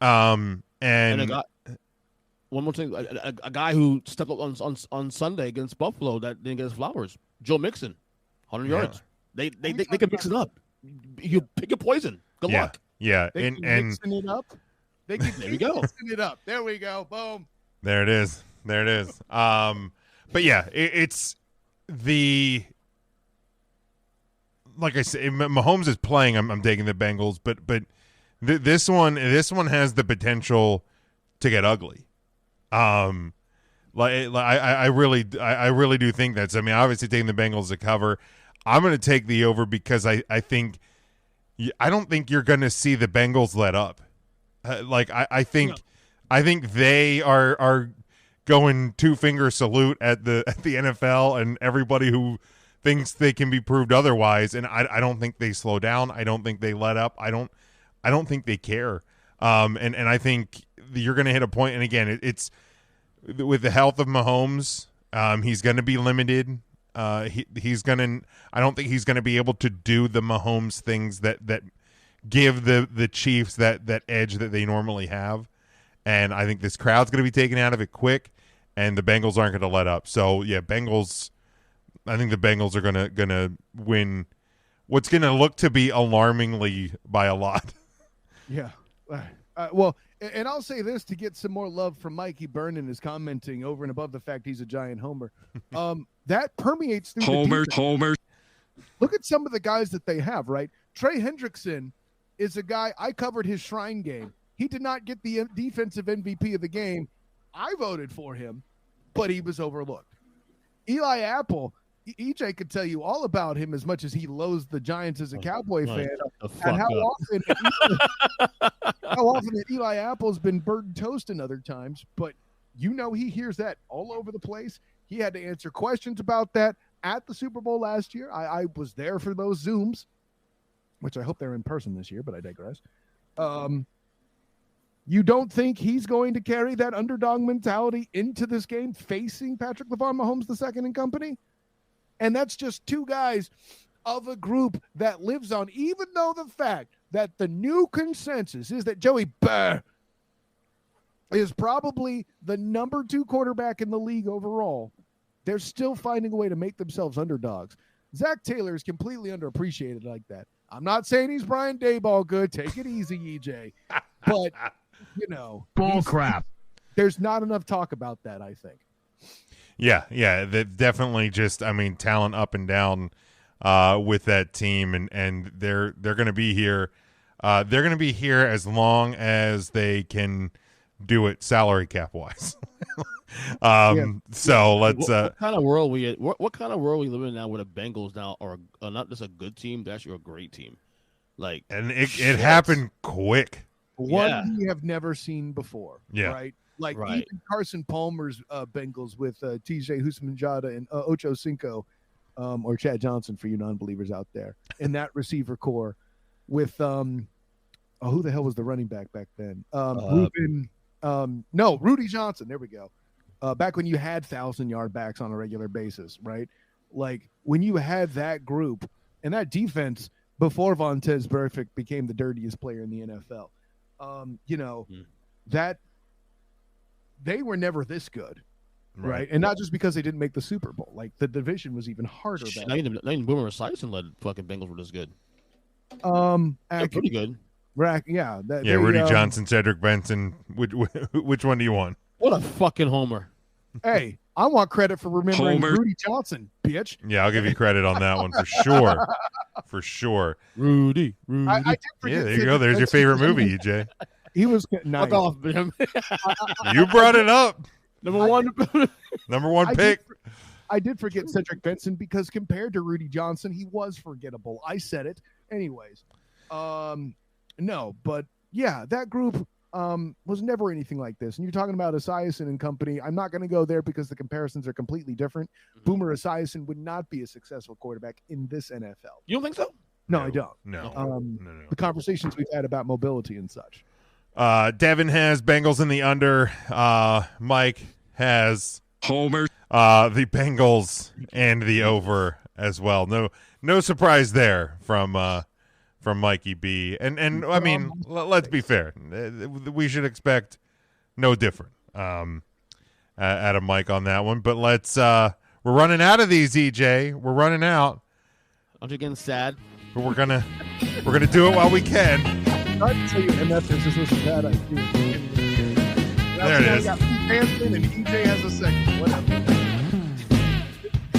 And one more thing, a guy who stepped up on Sunday against Buffalo that didn't get his flowers, Joe Mixon, 100 yards. They can mix it up. You pick your poison. Good luck. Yeah, they can mixing it up. They can there we go. Mixing it up. There we go. Boom. There it is. But yeah, it's the like I said, Mahomes is playing. I'm taking the Bengals, but this one has the potential to get ugly. I really do think that's. I mean, obviously taking the Bengals to cover. I'm going to take the over because I don't think you're going to see the Bengals let up. I think they are going 2-finger salute at the NFL and everybody who thinks they can be proved otherwise. And I don't think they slow down. I don't think they let up. I don't think they care. And I think you're going to hit a point. And again, it's with the health of Mahomes. He's going to be limited. He's gonna. I don't think he's gonna be able to do the Mahomes things that give the Chiefs that edge that they normally have, and I think this crowd's gonna be taken out of it quick, and the Bengals aren't gonna let up. So yeah, Bengals. I think the Bengals are gonna win what's gonna look to be alarmingly by a lot. Yeah. Well, and I'll say this to get some more love from Mikey Vernon is commenting over and above the fact he's a giant homer. That permeates through the defense. Look at some of the guys that they have, right? Trey Hendrickson is a guy, I covered his Shrine game. He did not get the defensive MVP of the game. I voted for him, but he was overlooked. Eli Apple, EJ could tell you all about him as much as he loathes the Giants as a Cowboy fan. And how often that Eli Apple's been burnt toast in other times, but he hears that all over the place. He had to answer questions about that at the Super Bowl last year. I was there for those Zooms, which I hope they're in person this year, but I digress. You don't think he's going to carry that underdog mentality into this game facing Patrick LeVar Mahomes II and company? And that's just two guys of a group that lives on, even though the fact that the new consensus is that Joey Burr is probably the number 2 quarterback in the league overall, they're still finding a way to make themselves underdogs. Zach Taylor is completely underappreciated like that. I'm not saying he's Brian Daboll good. Take it easy, EJ. But, bull crap. There's not enough talk about that, I think. Yeah, that definitely just, talent up and down with that team, and they're going to be here. They're going to be here as long as they can do it salary cap wise. So let's. What kind of world what kind of world we live in now with the Bengals now are not just a good team, they're actually a great team. And it happened quick. One we have never seen before. Yeah. Right. Even Carson Palmer's Bengals with TJ Houshmandzadeh and Ocho Cinco, or Chad Johnson for you non-believers out there, and that receiver core with who the hell was the running back back then? Rudy Johnson. There we go. Back when you had 1,000-yard backs on a regular basis, right? When you had that group and that defense before Vontaze Burfict became the dirtiest player in the NFL, that they were never this good, right? And not just because they didn't make the Super Bowl. The division was even harder. Not even Boomer Esiason led fucking Bengals were this good. Pretty good. Rudy Johnson, Cedric Benson. Which one do you want? What a fucking homer! Hey, I want credit for remembering Rudy Johnson, bitch. Yeah, I'll give you credit on that one for sure. For sure. Rudy. I did forget there you go. There's your favorite movie, EJ. He was nice. Fuck off, man. You brought it up. Number one pick. I did forget Cedric Benson because compared to Rudy Johnson, he was forgettable. I said it. Anyways. No, but yeah, that group was never anything like this. And you're talking about Esiason and company. I'm not going to go there because the comparisons are completely different. Boomer Esiason would not be a successful quarterback in this NFL. You don't think so? No, I don't. No. The conversations we've had about mobility and such. Devin has Bengals in the under. Mike has Homer. The Bengals and the over as well. No surprise there from Mikey B. And I mean, let's be fair. We should expect no different out of Mike on that one. But we're running out of these, EJ. We're running out. Aren't you getting sad? But we're gonna do it while we can. I can tell you MF is just a bad idea. There it is. Dancing and EJ has a second. Whatever.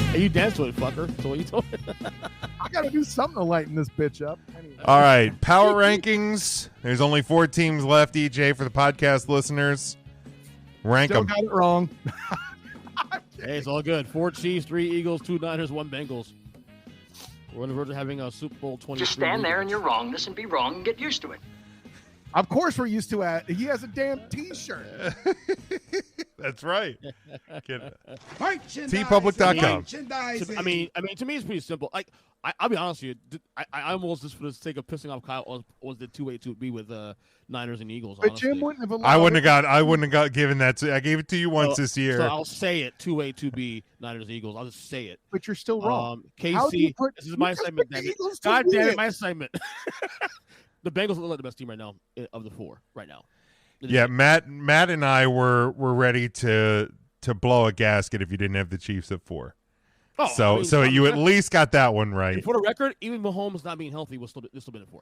Hey, you dance with it, fucker. So what you told me? I got to do something to lighten this bitch up. Anyway. All right, power rankings. There's only 4 teams left, EJ, for the podcast listeners. Rank them. Got it wrong. Hey, it's all good. 4 Chiefs, 3 Eagles, 2 Niners, 1 Bengals. We're on the verge of having a Super Bowl 23. Just stand there in your wrongness and be wrong and get used to it. Of course we're used to it. He has a damn T-shirt. That's right. Tpublic.com. I mean, to me, it's pretty simple. I'll be honest with you. I almost, just for the sake of pissing off Kyle, was the 2A2B with Niners and Eagles. But honestly. Jim wouldn't have allowed I wouldn't have got given that. I gave it to you once this year. So I'll say it: 2A2B Niners Eagles. I'll just say it. But you're still wrong. KC, this is my assignment. God damn it, my assignment. The Bengals look like the best team right now of the 4 right now. Yeah, Matt and I were ready to blow a gasket if you didn't have the Chiefs at 4. Oh, so you at least got that one right. And for the record, even Mahomes not being healthy was still been in 4.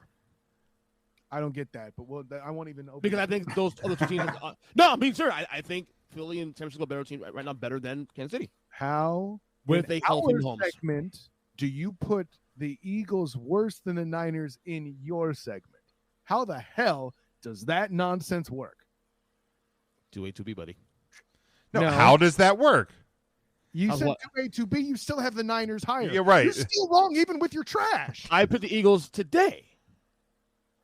I don't get that, but I won't even open. Because I think those other two teams. No, I mean, sir, I think Philly and San Francisco are better team right now, better than Kansas City. How with a healthy Mahomes segment do you put the Eagles worse than the Niners in your segment? How the hell does that nonsense work? 2A, 2B, buddy. No, how does that work? You said 2A, 2B. You still have the Niners higher. You're right. You're still wrong, even with your trash. I put the Eagles today.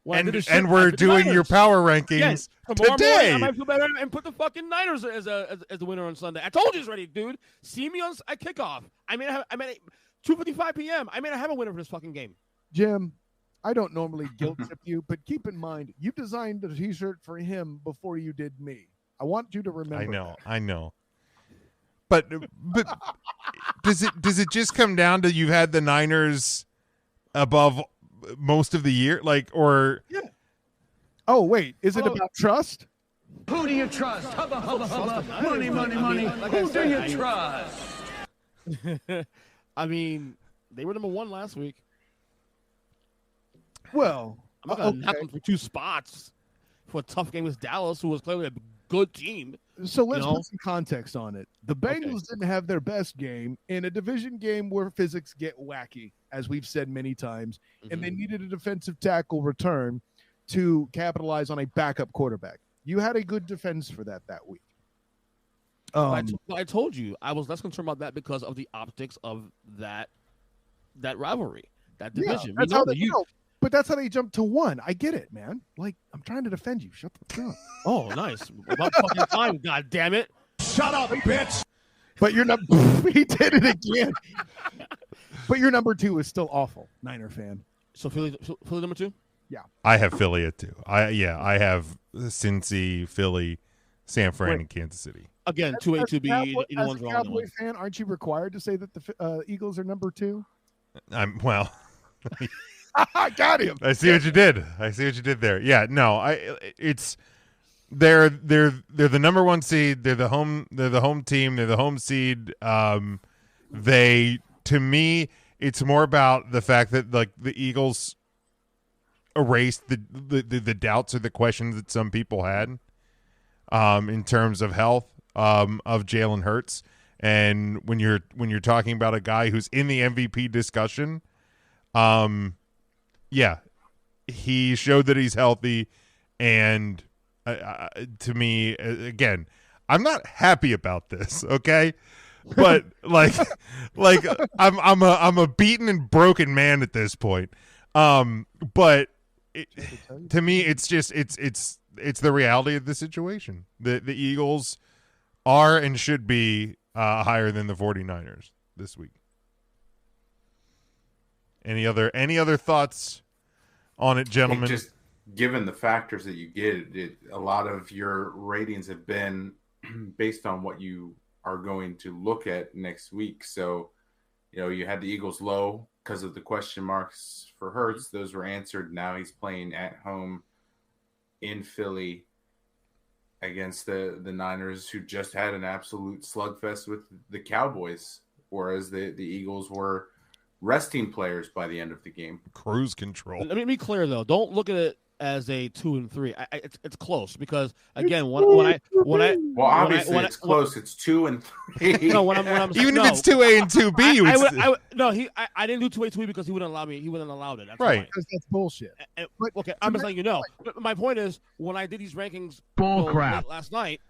And we're doing your power rankings today. I might feel better and put the fucking Niners as the winner on Sunday. I told you it's ready, dude. See me at kickoff. I mean, 2:55 p.m. I may not have a winner for this fucking game. Jim, I don't normally guilt trip you, but keep in mind you designed a T-shirt for him before you did me. I want you to remember. I know. But does it just come down to you've had the Niners above most of the year, yeah. Oh wait, is it about trust? Who do you trust? Hubba, hubba, hubba. Money, money, money. Who do you trust? I mean, they were number 1 last week. Well, I'm not gonna knock them for 2 spots for a tough game with Dallas, who was clearly a good team. So let's put some context on it. The Bengals didn't have their best game in a division game where physics get wacky, as we've said many times, and they needed a defensive tackle return to capitalize on a backup quarterback. You had a good defense for that week. I told you I was less concerned about that because of the optics of that rivalry, that division. Yeah, but that's how they jumped to 1. I get it, man. Like, I'm trying to defend you. Shut the fuck up. Oh, nice. About fucking time, God damn it. Shut up, bitch. But you're not. He did it again. But your number 2 is still awful, Niner fan. So Philly number 2? Yeah. I have Philly at 2. I have Cincy, Philly, San Fran, and Kansas City. Again, 2A, 2B. As a Cowboy fan, aren't you required to say that the Eagles are number 2? I got him. I see what you did. There. Yeah, no, they're the number 1 seed. They're the home team. They're the home seed. To me, it's more about the fact that like the Eagles erased the doubts or the questions that some people had in terms of health of Jalen Hurts. And when you're talking about a guy who's in the MVP discussion, yeah, he showed that he's healthy, and to me, again, I'm not happy about this. Okay, but I'm a beaten and broken man at this point. But to me, it's just it's the reality of the situation. The Eagles are and should be higher than the 49ers this week. Any other thoughts on it, gentlemen? Just given the factors that you get, a lot of your ratings have been based on what you are going to look at next week. So, you had the Eagles low because of the question marks for Hurts. Those were answered. Now he's playing at home in Philly against the Niners, who just had an absolute slugfest with the Cowboys, whereas the Eagles were resting players by the end of the game. Cruise control. Let me be clear though. Don't look at it as a 2 and 3. It's close because again, it's close. It's 2 and 3. No, if it's 2A and 2B, I didn't do 2A 2B because he wouldn't allow me. He wouldn't allow it. That's right. Because that's bullshit. Okay, I'm just letting you know. My point is, when I did these rankings crap last night,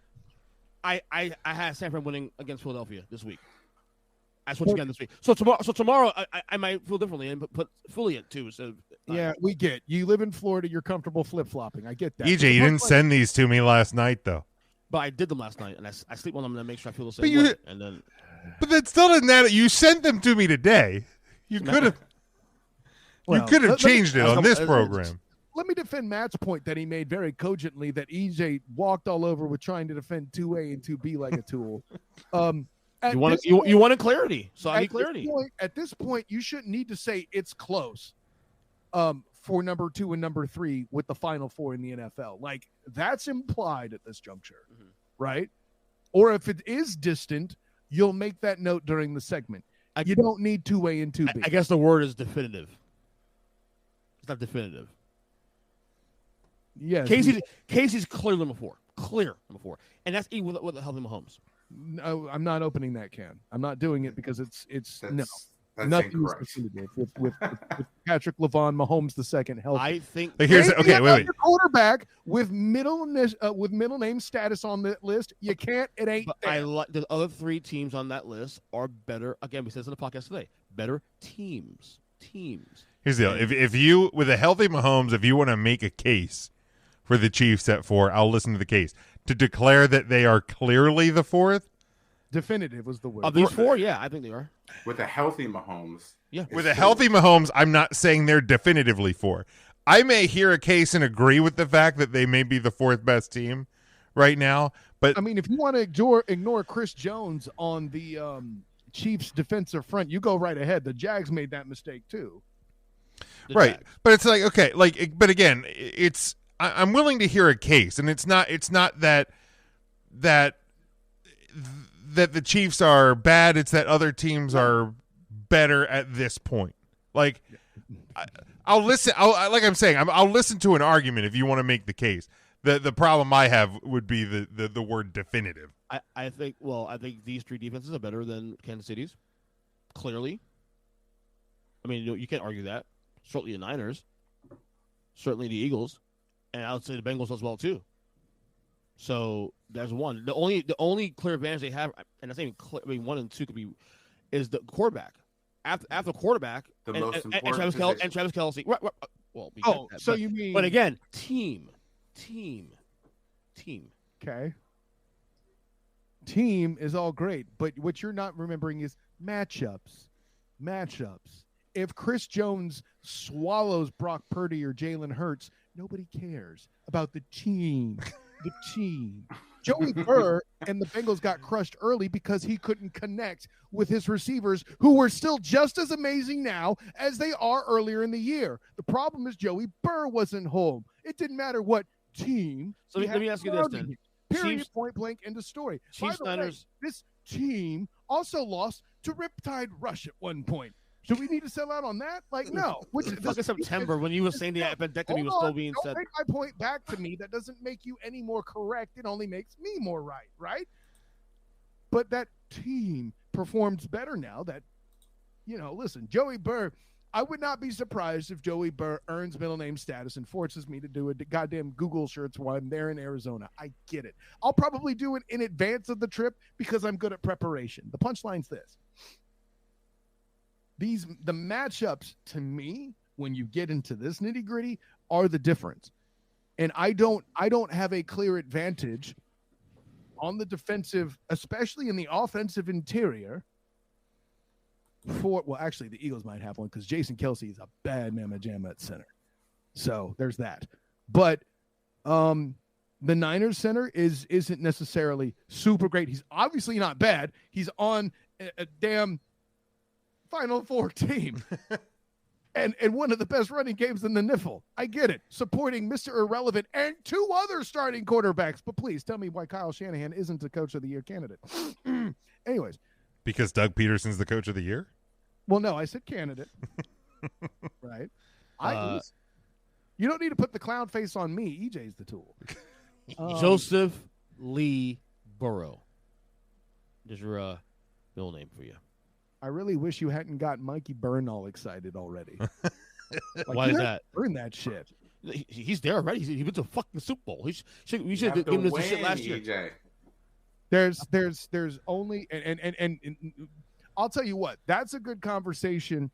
I had San Fran winning against Philadelphia this week. I switched again this week. So tomorrow I might feel differently and put Philly at 2. So yeah, we get you live in Florida. You're comfortable flip flopping. I get that. EJ, you didn't send these to me last night though. But I did them last night, and I sleep on them and make sure I feel the same way. And then, but that still doesn't matter. You sent them to me today. You could have. You could have changed it on this program. Let me defend Matt's point that he made very cogently that EJ walked all over with trying to defend 2A and 2B like a tool. You wanted clarity, so I need clarity. At this point, you shouldn't need to say it's close for number 2 and number 3 with the Final Four in the NFL. Like, that's implied at this juncture, right? Or if it is distant, you'll make that note during the segment. You don't need 2A and 2B. I guess the word is definitive. It's not definitive. Yes. Casey's clear number 4. Clear number 4. And that's even with the healthy Mahomes. No, I'm not opening that can. I'm not doing it because it's That's nothing incorrect. is definitive with Patrick LaVon Mahomes II healthy. I think Wait. Quarterback with middle name status on the list. You can't. It ain't. But I like the other 3 teams on that list are better. Again, we said this in the podcast today. Better teams. Here's the deal. If you, with a healthy Mahomes, if you want to make a case for the Chiefs at 4, I'll listen to the case. To declare that they are clearly the 4th? Definitive was the word. Of these 4, yeah, I think they are. With a healthy Mahomes. Yeah. With a healthy Mahomes, I'm not saying they're definitively 4. I may hear a case and agree with the fact that they may be the 4th best team right now. But I mean, if you want to ignore Chris Jones on the Chiefs defensive front, you go right ahead. The Jags made that mistake too. Right. But it's like, okay, but again, I'm willing to hear a case, and it's not that the Chiefs are bad. It's that other teams are better at this point. Like, I'll listen. Like I'm saying, I'll listen to an argument if you want to make the case. The problem I have would be the word definitive. I think these 3 defenses are better than Kansas City's. Clearly. I mean, you can't argue that. Certainly the Niners. Certainly the Eagles. And I would say the Bengals as well too. So there's one. The only clear advantage they have, and that's not even clear, 1 and 2 could be, is the quarterback. After quarterback, and Travis Kelce. Right, well, you mean? But again, team. Okay. Team is all great, but what you're not remembering is matchups. If Chris Jones swallows Brock Purdy or Jalen Hurts, nobody cares about the team. Joey Burr and the Bengals got crushed early because he couldn't connect with his receivers, who were still just as amazing now as they are earlier in the year. The problem is Joey Burr wasn't home. It didn't matter what team. So let me ask you this then. Period. Chiefs, point blank. End of story. Chiefs, Niners. This team also lost to Riptide Rush at one point. Do we need to sell out on that? Like, no. Fucking September when you were saying the appendectomy was still being said. Don't make my point back to me. That doesn't make you any more correct. It only makes me more right? But that team performs better now that, listen, Joey Burr, I would not be surprised if Joey Burr earns middle name status and forces me to do a goddamn Google shirts while I'm there in Arizona. I get it. I'll probably do it in advance of the trip because I'm good at preparation. The punchline's this. The matchups, to me, when you get into this nitty-gritty, are the difference. And I don't have a clear advantage on the defensive, especially in the offensive interior. Actually, the Eagles might have one because Jason Kelce is a bad mamma jamma at center. So there's that. But the Niners center isn't necessarily super great. He's obviously not bad. He's on a damn Final Four team and one of the best running games in the NIFL. I get it. Supporting Mr. Irrelevant and 2 other starting quarterbacks. But please tell me why Kyle Shanahan isn't a coach of the year candidate. Anyways. Because Doug Peterson's the coach of the year? Well, no, I said candidate. Right. You don't need to put the clown face on me. EJ's the tool. Joseph Lee Burrow. There's your middle name for you. I really wish you hadn't got Mikey Byrne all excited already. Why is that? Burn that shit. He's there already. He went to fucking Super Bowl. We should have given him this shit last year. There's only and I'll tell you what. That's a good conversation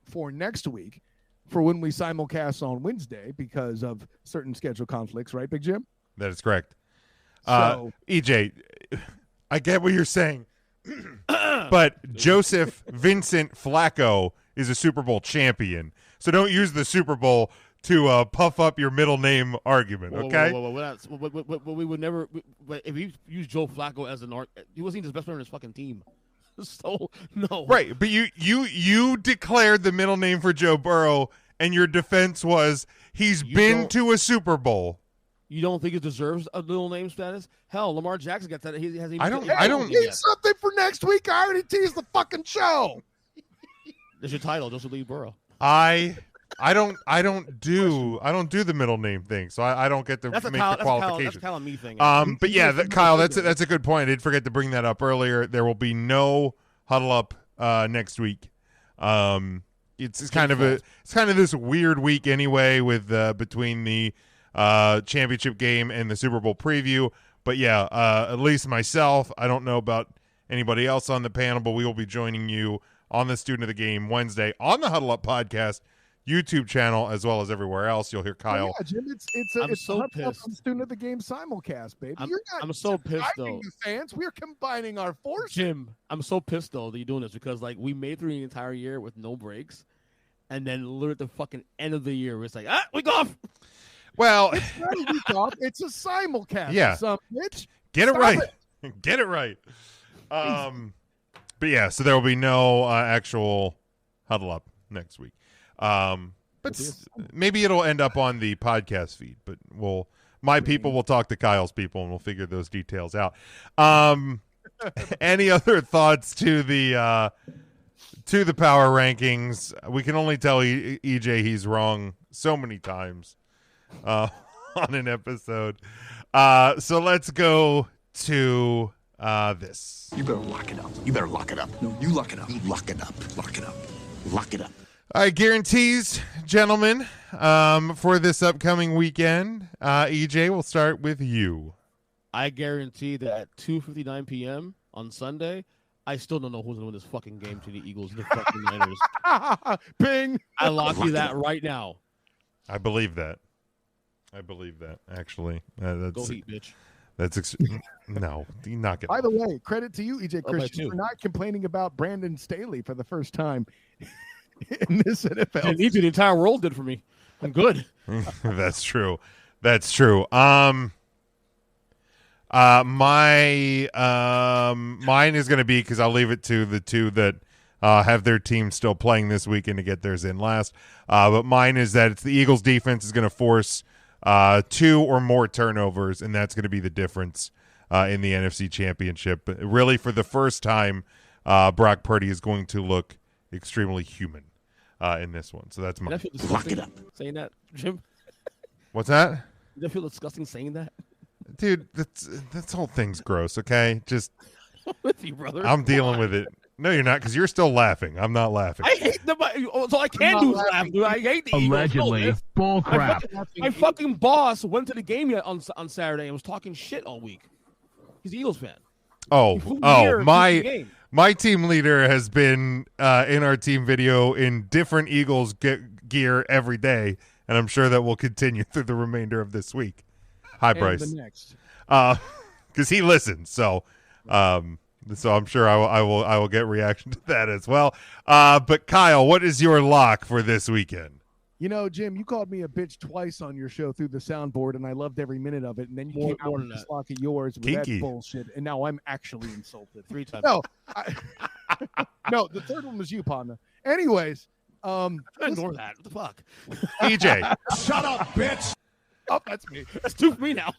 for next week, for when we simulcast on Wednesday because of certain schedule conflicts. Right, Big Jim? That is correct. So, EJ, I get what you're saying. But Joseph Vincent Flacco is a Super Bowl champion, so don't use the Super Bowl to puff up your middle name argument. Okay? We would never. If you use Joe Flacco as an he wasn't his best player on his fucking team. So no. Right, but you declared the middle name for Joe Burrow, and your defense was he's been to a Super Bowl. You don't think it deserves a little name status? Hell, Lamar Jackson got that. He hasn't even. I don't need something for next week. I already teased the fucking show. There's your title, Joseph Lee Burrow. I don't do the middle name thing, so I don't get to make the qualification. That's kind of me thing. But yeah, Kyle, that's a good point. I did forget to bring that up earlier. There will be no Huddle Up next week. It's kind of this weird week anyway, with between the championship game and the Super Bowl preview. But yeah, at least myself, I don't know about anybody else on the panel, but we will be joining you on the Student of the Game Wednesday on the Huddle Up Podcast YouTube channel, as well as everywhere else. You'll hear Kyle. Oh, yeah, Jim, it's so pissed. Student of the Game simulcast, baby. I'm so pissed though. The fans, we're combining our forces. Jim, I'm so pissed though that you're doing this, because like we made through the entire year with no breaks, and then literally at the fucking end of the year, it's like week off. Well, it's not a week off. It's a simulcast. Yeah, bitch. Get it right. Get it right. But yeah, so there will be no actual Huddle Up next week. But maybe it'll end up on the podcast feed, but my people will talk to Kyle's people and we'll figure those details out. Any other thoughts to the power rankings? We can only tell EJ he's wrong so many times on an episode. So let's go to this. You better lock it up. You better lock it up. No, you lock it up. You lock it up. Lock it up. Lock it up. All right, guarantees, gentlemen, for this upcoming weekend. EJ, we'll start with you. I guarantee that at 2:59 p.m. on Sunday, I still don't know who's going to win this fucking game to the Eagles and the fucking Niners. Bing! I lock you that right now. I believe that. Actually. Go Heat, bitch. No, you're not going to. By the way, credit to you, EJ Christian, for not complaining about Brandon Staley for the first time in this NFL. And the entire world did for me. I'm good. That's true. Mine is going to be, because I'll leave it to the two that have their team still playing this weekend to get theirs in last. But mine is that it's the Eagles defense is going to force 2 or more turnovers, and that's going to be the difference in the NFC Championship. But really, for the first time, Brock Purdy is going to look extremely human in this one. So that's mine. Lock it up. Saying that, Jim? What's that? Does that feel disgusting saying that? Dude, that's whole thing's gross, okay? Just with you, brother. I'm dealing with it. No, you're not, because you're still laughing. I'm not laughing. I hate them. So I can do is laugh, dude. I hate the Allegedly. Eagles. Bull crap. My fucking boss went to the game on Saturday and was talking shit all week. He's an Eagles fan. My team leader has been in our team video in different Eagles gear every day, and I'm sure that will continue through the remainder of this week. Hi, Bryce. And the next. Because he listens, so I'm sure I will get reaction to that as well. But Kyle, what is your lock for this weekend? You know, Jim, you called me a bitch twice on your show through the soundboard, and I loved every minute of it. And then you came out with this lock of yours with that bullshit, and now I'm actually insulted 3 times. No, no, the third one was you, Panda. Anyways, ignore that. What the fuck, EJ? Shut up, bitch. Oh, that's me. That's 2 for me now.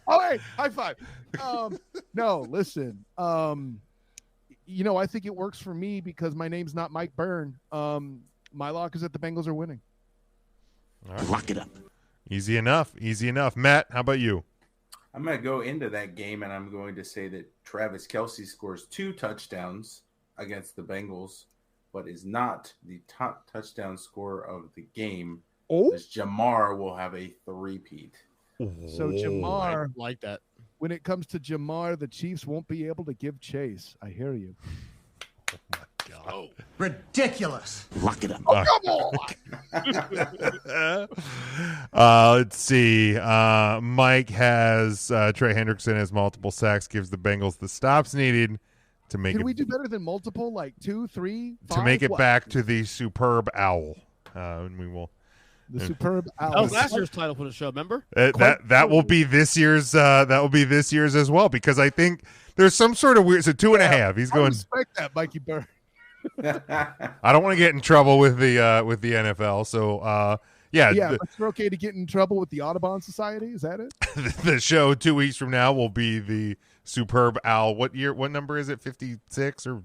Oh, hey, high five. No, listen. You know, I think it works for me because my name's not Mike Byrne. My lock is that the Bengals are winning. All right. Lock it up. Easy enough. Matt, how about you? I'm going to go into that game, and I'm going to say that Travis Kelce scores 2 touchdowns against the Bengals, but is not the top touchdown scorer of the game. As Jamar will have a 3-peat. So Jamar, I like that. When it comes to Jamar, the Chiefs won't be able to give chase. I hear you. Oh my God! Oh. Ridiculous. Lock it up. Oh, come on. Let's see. Mike has Trey Hendrickson has multiple sacks, gives the Bengals the stops needed to make. Can we do better than multiple, like 2, 3, 5? To make it back to the superb owl, and we will. The superb owl. That was last year's title for the show. Remember? That will be this year's. That will be this year's as well, because I think there's some sort of weird. So 2.5. He's going. I respect that, Mikey Burr. I don't want to get in trouble with the NFL, so Yeah. Yeah, it's okay to get in trouble with the Audubon Society. Is that it? The show 2 weeks from now will be the Superb Owl. What number is it? 56 or?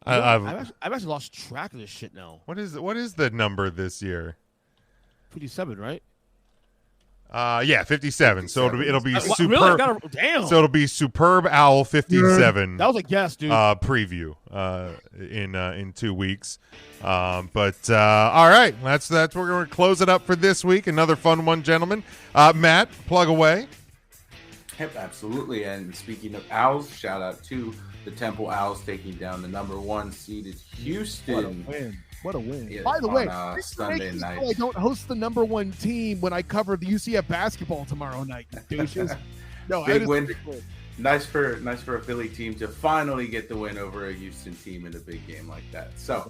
I've actually lost track of this shit now. What is the number this year? 57, right? Yeah, 57. So it'll be superb. Really? Damn. So it'll be Superb Owl 57. That was a guess, dude. Preview in 2 weeks. But all right, that's we're going to close it up for this week. Another fun one, gentlemen. Matt, plug away. Yep, absolutely. And speaking of Owls, shout out to the Temple Owls taking down the number 1 seeded Houston. What a win. Yeah, By the way, Sunday night. I don't host the number 1 team when I cover the UCF basketball tomorrow night, douches. No, big win. Nice for a Philly team to finally get the win over a Houston team in a big game like that. So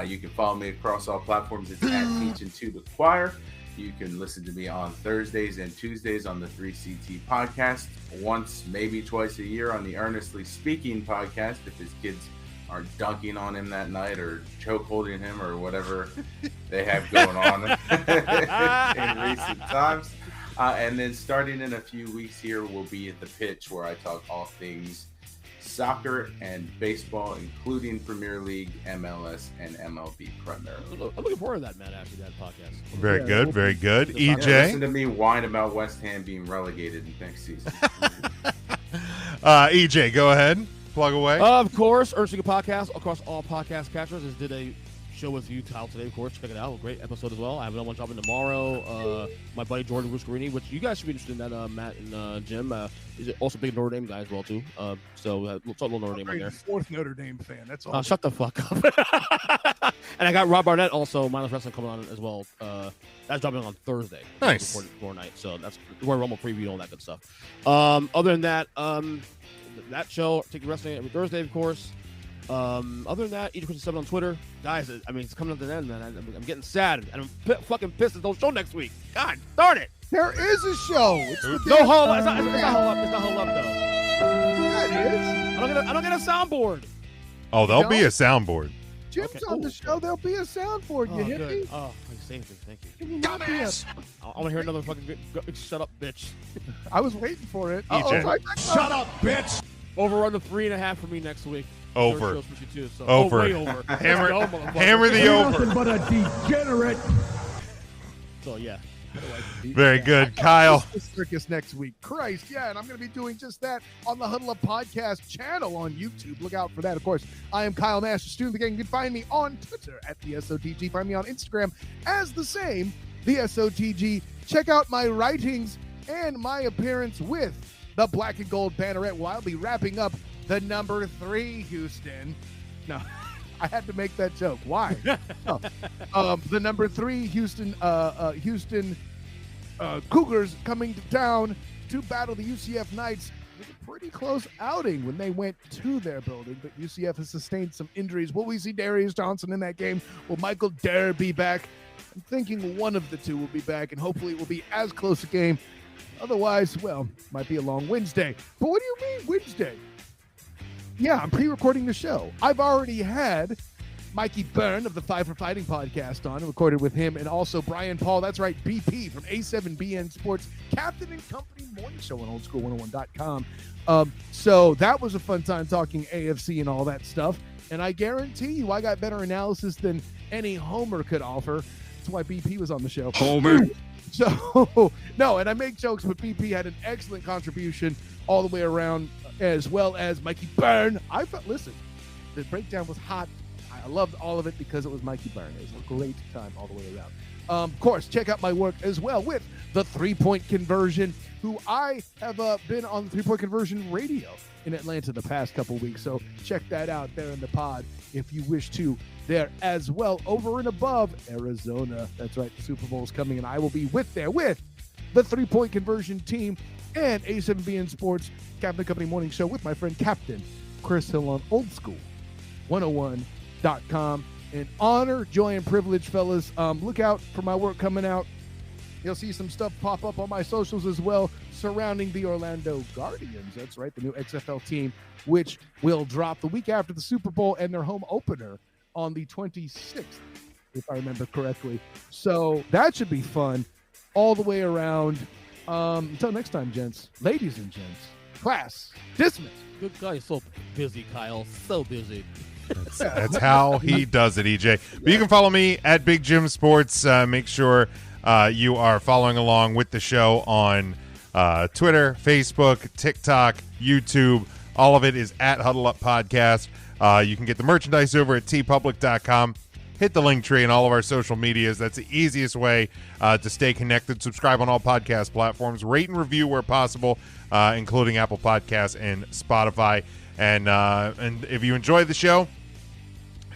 you can follow me across all platforms. It's at Teaching to the Choir. You can listen to me on Thursdays and Tuesdays on the 3CT podcast, once, maybe twice a year on the Earnestly Speaking podcast if his kids are dunking on him that night or choke holding him or whatever they have going on in recent times. And then starting in a few weeks here, we'll be at the Pitch, where I talk all things soccer and baseball, including Premier League, MLS, and MLB primarily. I'm looking forward to that, man, after that podcast. Very good, very good. EJ? Listen to me whine about West Ham being relegated next season. EJ, go ahead. Plug away. Of course, Earnestly Podcast across all podcast catchers. Just did a show with you, Kyle, today, of course. Check it out. A great episode as well. I have another one dropping tomorrow. My buddy Jordan Ruscarini, which you guys should be interested in that, Matt and Jim. He's also a big Notre Dame guy as well, too. So we'll talk a little Notre Dame in there. 4th Notre Dame fan. That's all. Shut the fuck up. And I got Rob Barnett, also, Mindless Wrestling, coming on as well. That's dropping on Thursday. Nice. Before night. So that's where we'll preview and all that good stuff. Other than that, that show, Take the Wrestling every Thursday, of course. Other than that, EJ7 on Twitter. Guys, I mean, it's coming up to the end, man. I'm getting sad, and I'm fucking pissed at don't show next week. God darn it. There is a show. It's no Huddle. It's not Huddle Up. It's not Huddle Up, though. Yeah, it is. I don't get a soundboard. Oh, there'll be a soundboard. Jim's on the show. There'll be a soundboard. You hit me? Oh, you saved me. Thank you. Dumbass. I want to hear another fucking shut up, bitch. I was waiting for it. Shut up, bitch. Over under 3.5 for me next week. Over. Over. Way over. Hammer the over. Nothing but a degenerate. So, yeah. Very good. Kyle. Circus next week. Christ, yeah, and I'm going to be doing just that on the Huddle Up Podcast channel on YouTube. Look out for that, of course. I am Kyle Nash, student of the gang. You can find me on Twitter at the SOTG. Find me on Instagram as the same, the SOTG. Check out my writings and my appearance with the Black and Gold Banneret. Well, I'll be wrapping up the number 3 Houston. No, I had to make that joke. Why? The number 3 Houston Cougars coming to town to battle the UCF Knights. It was a pretty close outing when they went to their building, but UCF has sustained some injuries. Will we see Darius Johnson in that game? Will Michael Dare be back? I'm thinking one of the two will be back, and hopefully it will be as close a game. Otherwise, well, might be a long Wednesday. But what do you mean Wednesday? Yeah, I'm pre-recording the show. I've already had Mikey Byrne of the Five for Fighting podcast on, recorded with him, and also Brian Paul, that's right, BP from A7BN Sports, Captain and Company Morning Show on oldschool101.com. So that was a fun time talking AFC and all that stuff. And I guarantee you I got better analysis than any Homer could offer. That's why BP was on the show. Homer. So, no, and I make jokes, but BP had an excellent contribution all the way around, as well as Mikey Byrne. Listen, the breakdown was hot. I loved all of it because it was Mikey Byrne. It was a great time all the way around. Of course, check out my work as well with the 3-Point Conversion, who I have been on the 3-Point Conversion radio in Atlanta the past couple weeks. So check that out there in the pod if you wish to. There as well, over and above Arizona. That's right, the Super Bowl is coming, and I will be there with the 3-Point Conversion team and A7BN Sports Captain Company Morning Show with my friend Captain Chris Hill on oldschool101.com. An honor, joy, and privilege, fellas. Look out for my work coming out. You'll see some stuff pop up on my socials as well surrounding the Orlando Guardians. That's right, the new XFL team, which will drop the week after the Super Bowl and their home opener on the 26th if I remember correctly. So that should be fun all the way around. Until next time, gents, ladies and gents, class dismissed. Good guy, you're so busy, Kyle. So busy. That's how he does it, EJ. But you can follow me at Big Jim Sports. Make sure you are following along with the show on Twitter, Facebook, TikTok, YouTube. All of it is at Huddle Up Podcast. You can get the merchandise over at tpublic.com. Hit the link tree in all of our social medias. That's the easiest way to stay connected. Subscribe on all podcast platforms. Rate and review where possible, including Apple Podcasts and Spotify. And if you enjoy the show,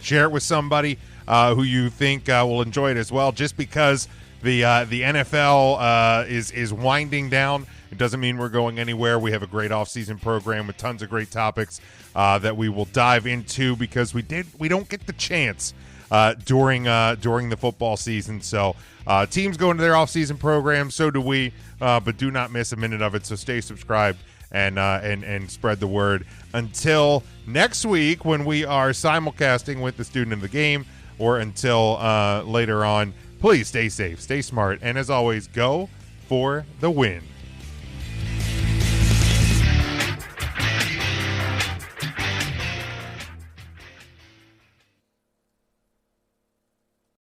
share it with somebody who you think will enjoy it as well. Just because the NFL is winding down, it doesn't mean we're going anywhere. We have a great off-season program with tons of great topics that we will dive into because we don't get the chance during the football season. So teams go into their off-season program, so do we, but do not miss a minute of it. So stay subscribed and spread the word. Until next week when we are simulcasting with the student of the game, or until later on, please stay safe, stay smart, and as always, go for the win.